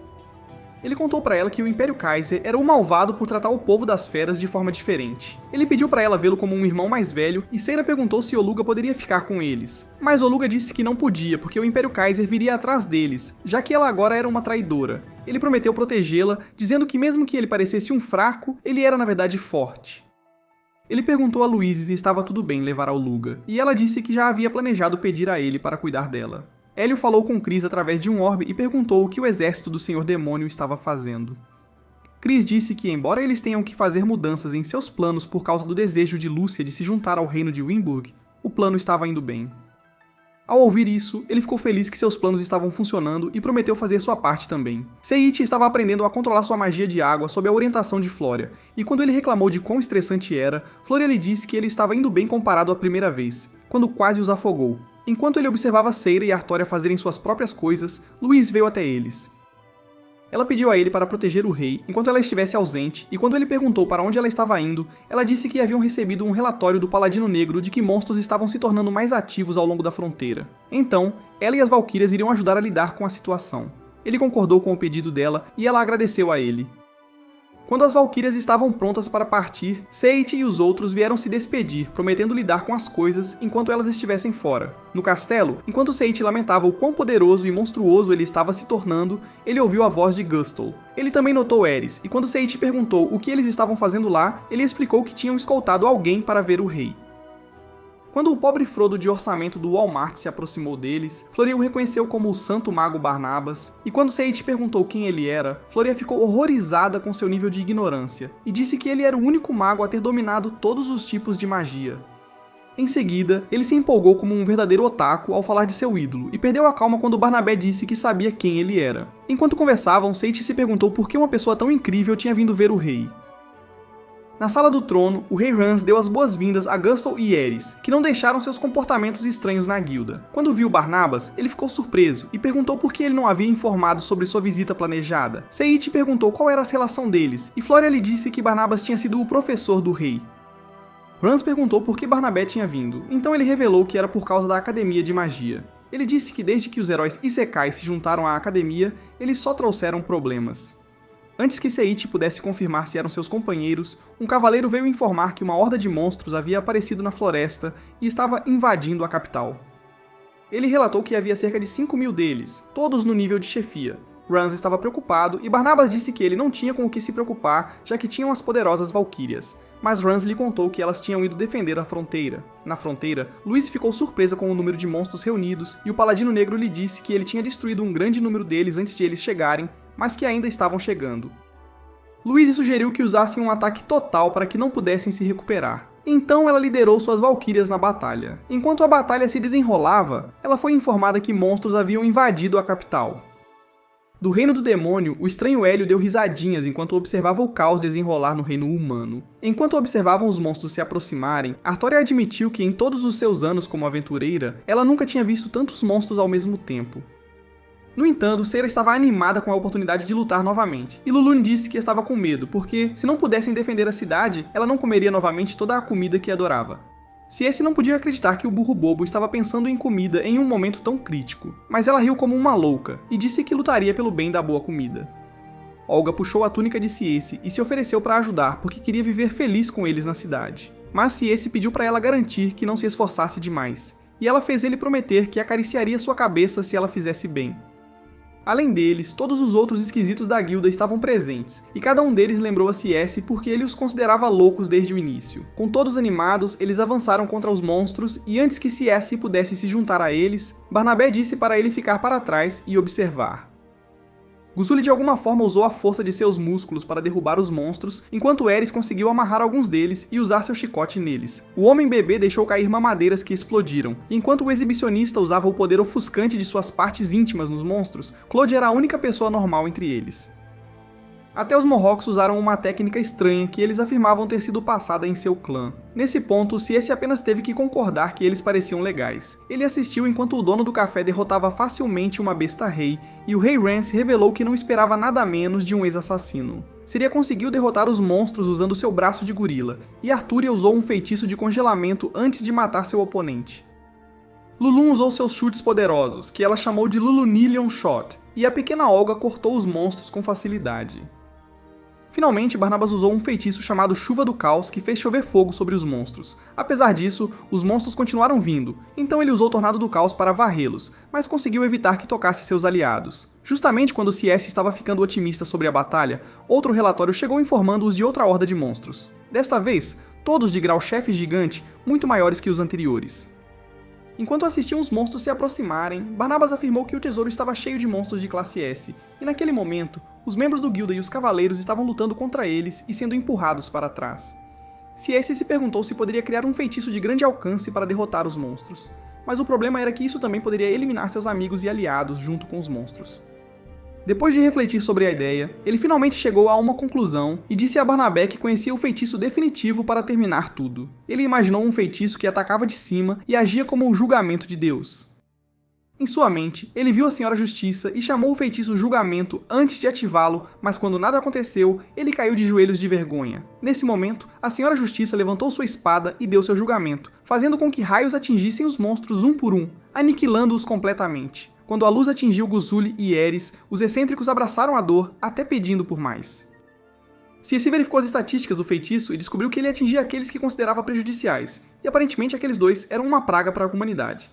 Ele contou para ela que o Império Kaiser era um malvado por tratar o povo das feras de forma diferente. Ele pediu para ela vê-lo como um irmão mais velho e Seira perguntou se Oluga poderia ficar com eles. Mas Oluga disse que não podia porque o Império Kaiser viria atrás deles, já que ela agora era uma traidora. Ele prometeu protegê-la, dizendo que mesmo que ele parecesse um fraco, ele era na verdade forte. Ele perguntou a Louise se estava tudo bem levar a Oluga, e ela disse que já havia planejado pedir a ele para cuidar dela. Hélio falou com Chris através de um orbe e perguntou o que o exército do Senhor Demônio estava fazendo. Chris disse que, embora eles tenham que fazer mudanças em seus planos por causa do desejo de Lúcia de se juntar ao reino de Winburg, o plano estava indo bem. Ao ouvir isso, ele ficou feliz que seus planos estavam funcionando e prometeu fazer sua parte também. Seiichi estava aprendendo a controlar sua magia de água sob a orientação de Floria, e quando ele reclamou de quão estressante era, Floria lhe disse que ele estava indo bem comparado à primeira vez, quando quase os afogou. Enquanto ele observava Seira e Artória fazerem suas próprias coisas, Louise veio até eles. Ela pediu a ele para proteger o rei enquanto ela estivesse ausente, e quando ele perguntou para onde ela estava indo, ela disse que haviam recebido um relatório do Paladino Negro de que monstros estavam se tornando mais ativos ao longo da fronteira. Então, ela e as Valquírias iriam ajudar a lidar com a situação. Ele concordou com o pedido dela e ela agradeceu a ele. Quando as Valquírias estavam prontas para partir, Seiichi e os outros vieram se despedir, prometendo lidar com as coisas enquanto elas estivessem fora. No castelo, enquanto Seiichi lamentava o quão poderoso e monstruoso ele estava se tornando, ele ouviu a voz de Gustl. Ele também notou Eris, e quando Seiichi perguntou o que eles estavam fazendo lá, ele explicou que tinham escoltado alguém para ver o rei. Quando o pobre Frodo de orçamento do Walmart se aproximou deles, Floria o reconheceu como o Santo Mago Barnabas, e quando Seiichi perguntou quem ele era, Floria ficou horrorizada com seu nível de ignorância, e disse que ele era o único mago a ter dominado todos os tipos de magia. Em seguida, ele se empolgou como um verdadeiro otaku ao falar de seu ídolo, e perdeu a calma quando Barnabé disse que sabia quem ele era. Enquanto conversavam, Seiichi se perguntou por que uma pessoa tão incrível tinha vindo ver o rei. Na sala do trono, o rei Rans deu as boas-vindas a Gustl e Eris, que não deixaram seus comportamentos estranhos na guilda. Quando viu Barnabas, ele ficou surpreso e perguntou por que ele não havia informado sobre sua visita planejada. Seiichi perguntou qual era a relação deles, e Floria lhe disse que Barnabas tinha sido o professor do rei. Rans perguntou por que Barnabé tinha vindo, então ele revelou que era por causa da Academia de Magia. Ele disse que desde que os heróis Isekai se juntaram à Academia, eles só trouxeram problemas. Antes que Seiichi pudesse confirmar se eram seus companheiros, um cavaleiro veio informar que uma horda de monstros havia aparecido na floresta e estava invadindo a capital. Ele relatou que havia cerca de 5.000 deles, todos no nível de chefia. Rans estava preocupado e Barnabas disse que ele não tinha com o que se preocupar, já que tinham as poderosas Valquírias. Mas Rans lhe contou que elas tinham ido defender a fronteira. Na fronteira, Louise ficou surpresa com o número de monstros reunidos e o Paladino Negro lhe disse que ele tinha destruído um grande número deles antes de eles chegarem, mas que ainda estavam chegando. Louise sugeriu que usassem um ataque total para que não pudessem se recuperar. Então ela liderou suas valquírias na batalha. Enquanto a batalha se desenrolava, ela foi informada que monstros haviam invadido a capital. Do reino do demônio, o estranho Hélio deu risadinhas enquanto observava o caos desenrolar no reino humano. Enquanto observavam os monstros se aproximarem, Artória admitiu que em todos os seus anos como aventureira, ela nunca tinha visto tantos monstros ao mesmo tempo. No entanto, Seira estava animada com a oportunidade de lutar novamente, e Lulune disse que estava com medo, porque, se não pudessem defender a cidade, ela não comeria novamente toda a comida que adorava. C.S. não podia acreditar que o burro bobo estava pensando em comida em um momento tão crítico, mas ela riu como uma louca, e disse que lutaria pelo bem da boa comida. Olga puxou a túnica de C.S. e se ofereceu para ajudar, porque queria viver feliz com eles na cidade. Mas C.S. pediu para ela garantir que não se esforçasse demais, e ela fez ele prometer que acariciaria sua cabeça se ela fizesse bem. Além deles, todos os outros esquisitos da guilda estavam presentes, e cada um deles lembrou a C.S. porque ele os considerava loucos desde o início. Com todos animados, eles avançaram contra os monstros, e antes que C.S. pudesse se juntar a eles, Barnabé disse para ele ficar para trás e observar. Guzuli de alguma forma usou a força de seus músculos para derrubar os monstros, enquanto Eris conseguiu amarrar alguns deles e usar seu chicote neles. O homem-bebê deixou cair mamadeiras que explodiram, e enquanto o exibicionista usava o poder ofuscante de suas partes íntimas nos monstros, Claude era a única pessoa normal entre eles. Até os Mohawks usaram uma técnica estranha que eles afirmavam ter sido passada em seu clã. Nesse ponto, C.S. apenas teve que concordar que eles pareciam legais. Ele assistiu enquanto o dono do café derrotava facilmente uma besta-rei, e o rei Rance revelou que não esperava nada menos de um ex-assassino. Seria conseguiu derrotar os monstros usando seu braço de gorila, e Artúria usou um feitiço de congelamento antes de matar seu oponente. Lulune usou seus chutes poderosos, que ela chamou de Lulunillion Shot, e a pequena Olga cortou os monstros com facilidade. Finalmente, Barnabas usou um feitiço chamado Chuva do Caos que fez chover fogo sobre os monstros. Apesar disso, os monstros continuaram vindo, então ele usou o Tornado do Caos para varrê-los, mas conseguiu evitar que tocasse seus aliados. Justamente quando C.S. estava ficando otimista sobre a batalha, outro relatório chegou informando-os de outra horda de monstros. Desta vez, todos de grau chefe gigante, muito maiores que os anteriores. Enquanto assistiam os monstros se aproximarem, Barnabas afirmou que o tesouro estava cheio de monstros de classe S, e naquele momento, os membros do guilda e os cavaleiros estavam lutando contra eles e sendo empurrados para trás. C.S. se perguntou se poderia criar um feitiço de grande alcance para derrotar os monstros, mas o problema era que isso também poderia eliminar seus amigos e aliados junto com os monstros. Depois de refletir sobre a ideia, ele finalmente chegou a uma conclusão e disse a Barnabé que conhecia o feitiço definitivo para terminar tudo. Ele imaginou um feitiço que atacava de cima e agia como o julgamento de Deus. Em sua mente, ele viu a Senhora Justiça e chamou o feitiço Julgamento antes de ativá-lo, mas quando nada aconteceu, ele caiu de joelhos de vergonha. Nesse momento, a Senhora Justiça levantou sua espada e deu seu julgamento, fazendo com que raios atingissem os monstros um por um, aniquilando-os completamente. Quando a luz atingiu Guzuli e Eris, os excêntricos abraçaram a dor, até pedindo por mais. C.S. verificou as estatísticas do feitiço e descobriu que ele atingia aqueles que considerava prejudiciais, e aparentemente aqueles dois eram uma praga para a humanidade.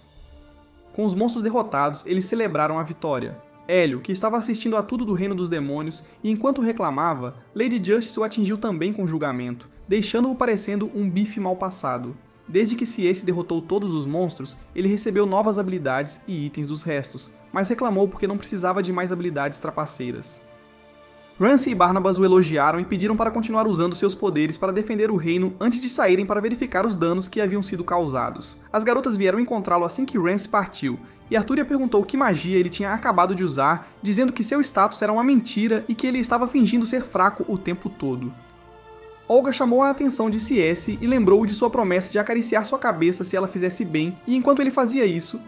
Com os monstros derrotados, eles celebraram a vitória. Hélio, que estava assistindo a tudo do reino dos demônios, e enquanto reclamava, Lady Justice o atingiu também com julgamento, deixando-o parecendo um bife mal passado. Desde que C.S. derrotou todos os monstros, ele recebeu novas habilidades e itens dos restos, mas reclamou porque não precisava de mais habilidades trapaceiras. Rance e Barnabas o elogiaram e pediram para continuar usando seus poderes para defender o reino antes de saírem para verificar os danos que haviam sido causados. As garotas vieram encontrá-lo assim que Rance partiu, e Artúria perguntou que magia ele tinha acabado de usar, dizendo que seu status era uma mentira e que ele estava fingindo ser fraco o tempo todo. Olga chamou a atenção de C.S. e lembrou-o de sua promessa de acariciar sua cabeça se ela fizesse bem, e enquanto ele fazia isso,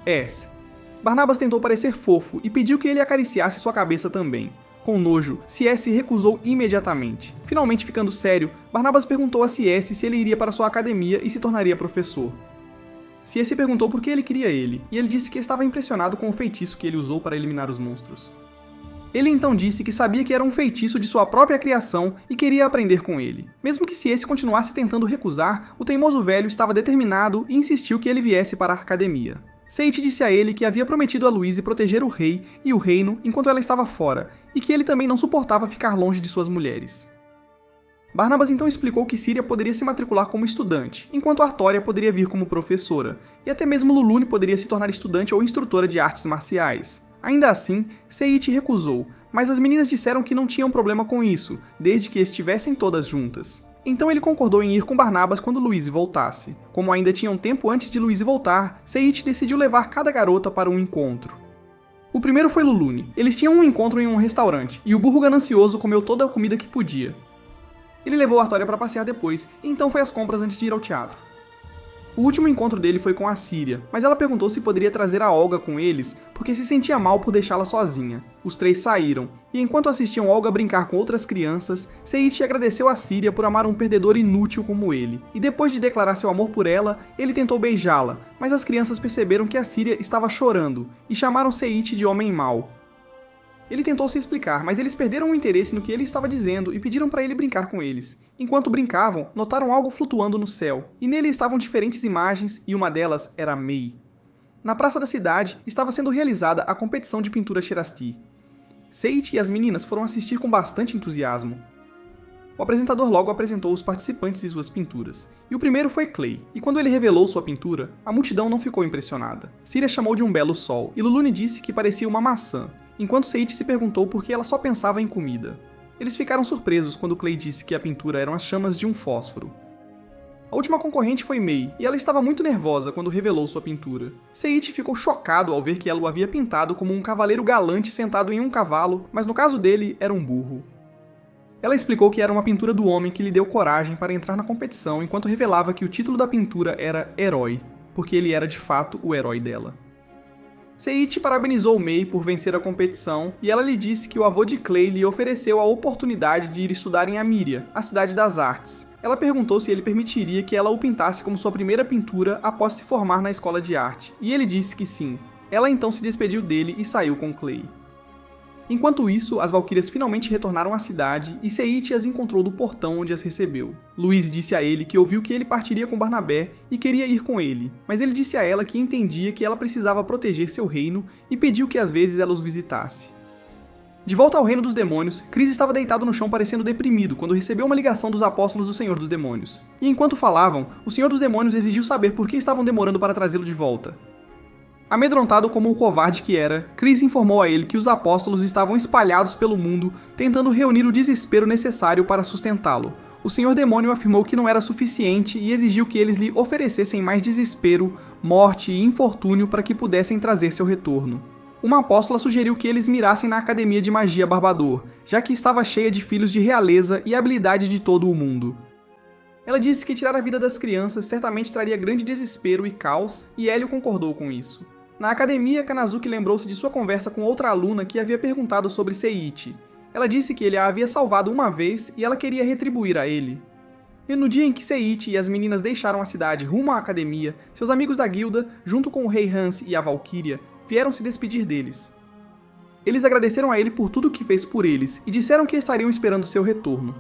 Barnabas tentou parecer fofo e pediu que ele acariciasse sua cabeça também. Com nojo, C.S. recusou imediatamente. Finalmente ficando sério, Barnabas perguntou a C.S. se ele iria para sua academia e se tornaria professor. C.S. perguntou por que ele queria ele, e ele disse que estava impressionado com o feitiço que ele usou para eliminar os monstros. Ele então disse que sabia que era um feitiço de sua própria criação e queria aprender com ele. Mesmo que C.S. continuasse tentando recusar, o teimoso velho estava determinado e insistiu que ele viesse para a academia. Seiichi disse a ele que havia prometido a Louise proteger o rei e o reino enquanto ela estava fora, e que ele também não suportava ficar longe de suas mulheres. Barnabas então explicou que Síria poderia se matricular como estudante, enquanto Artória poderia vir como professora, e até mesmo Lulune poderia se tornar estudante ou instrutora de artes marciais. Ainda assim, Seiichi recusou, mas as meninas disseram que não tinham problema com isso, desde que estivessem todas juntas. Então ele concordou em ir com Barnabas quando Louise voltasse. Como ainda tinha um tempo antes de Louise voltar, Seiichi decidiu levar cada garota para um encontro. O primeiro foi Lulune. Eles tinham um encontro em um restaurante, e o burro ganancioso comeu toda a comida que podia. Ele levou Artória para passear depois, e então foi às compras antes de ir ao teatro. O último encontro dele foi com a Síria, mas ela perguntou se poderia trazer a Olga com eles, porque se sentia mal por deixá-la sozinha. Os três saíram, e enquanto assistiam Olga brincar com outras crianças, Seiichi agradeceu a Síria por amar um perdedor inútil como ele, e depois de declarar seu amor por ela, ele tentou beijá-la, mas as crianças perceberam que a Síria estava chorando, e chamaram Seiichi de homem mau. Ele tentou se explicar, mas eles perderam o interesse no que ele estava dizendo e pediram para ele brincar com eles. Enquanto brincavam, notaram algo flutuando no céu, e nele estavam diferentes imagens, e uma delas era Mei. Na praça da cidade, estava sendo realizada a competição de pintura Sherasti. Seiichi e as meninas foram assistir com bastante entusiasmo. O apresentador logo apresentou os participantes e suas pinturas, e o primeiro foi Clay, e quando ele revelou sua pintura, a multidão não ficou impressionada. Síria chamou de um belo sol, e Lulune disse que parecia uma maçã, enquanto Seiichi se perguntou por que ela só pensava em comida. Eles ficaram surpresos quando Clay disse que a pintura eram as chamas de um fósforo. A última concorrente foi Mei, e ela estava muito nervosa quando revelou sua pintura. Seiichi ficou chocado ao ver que ela o havia pintado como um cavaleiro galante sentado em um cavalo, mas no caso dele era um burro. Ela explicou que era uma pintura do homem que lhe deu coragem para entrar na competição, enquanto revelava que o título da pintura era Herói, porque ele era de fato o herói dela. Seiichi parabenizou Mei por vencer a competição, e ela lhe disse que o avô de Clay lhe ofereceu a oportunidade de ir estudar em Amíria, a cidade das artes. Ela perguntou se ele permitiria que ela o pintasse como sua primeira pintura após se formar na escola de arte, e ele disse que sim. Ela então se despediu dele e saiu com Clay. Enquanto isso, as valquírias finalmente retornaram à cidade e Seiichi as encontrou do portão onde as recebeu. Louise disse a ele que ouviu que ele partiria com Barnabé e queria ir com ele, mas ele disse a ela que entendia que ela precisava proteger seu reino e pediu que às vezes ela os visitasse. De volta ao reino dos demônios, Chris estava deitado no chão parecendo deprimido quando recebeu uma ligação dos apóstolos do Senhor dos Demônios. E enquanto falavam, o Senhor dos Demônios exigiu saber por que estavam demorando para trazê-lo de volta. Amedrontado como o covarde que era, Chris informou a ele que os apóstolos estavam espalhados pelo mundo, tentando reunir o desespero necessário para sustentá-lo. O Senhor Demônio afirmou que não era suficiente e exigiu que eles lhe oferecessem mais desespero, morte e infortúnio para que pudessem trazer seu retorno. Uma apóstola sugeriu que eles mirassem na Academia de Magia Barbador, já que estava cheia de filhos de realeza e habilidade de todo o mundo. Ela disse que tirar a vida das crianças certamente traria grande desespero e caos, e Hélio concordou com isso. Na academia, Kanazuki lembrou-se de sua conversa com outra aluna que havia perguntado sobre Seiichi. Ela disse que ele a havia salvado uma vez e ela queria retribuir a ele. E no dia em que Seiichi e as meninas deixaram a cidade rumo à academia, seus amigos da guilda, junto com o rei Hans e a Valquíria, vieram se despedir deles. Eles agradeceram a ele por tudo o que fez por eles e disseram que estariam esperando seu retorno.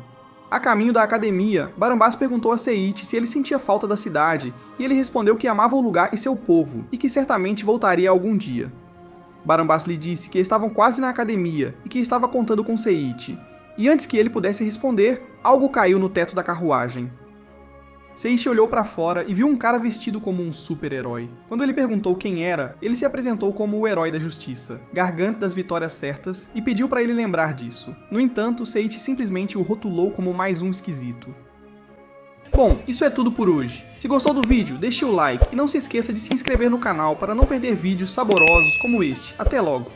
A caminho da academia, Barambás perguntou a Seiichi se ele sentia falta da cidade, e ele respondeu que amava o lugar e seu povo, e que certamente voltaria algum dia. Barambás lhe disse que estavam quase na academia, e que estava contando com Seiichi. E antes que ele pudesse responder, algo caiu no teto da carruagem. Seiichi olhou para fora e viu um cara vestido como um super-herói. Quando ele perguntou quem era, ele se apresentou como o herói da justiça, gargante das vitórias certas, e pediu para ele lembrar disso. No entanto, Seiichi simplesmente o rotulou como mais um esquisito. Bom, isso é tudo por hoje. Se gostou do vídeo, deixe o like e não se esqueça de se inscrever no canal para não perder vídeos saborosos como este. Até logo!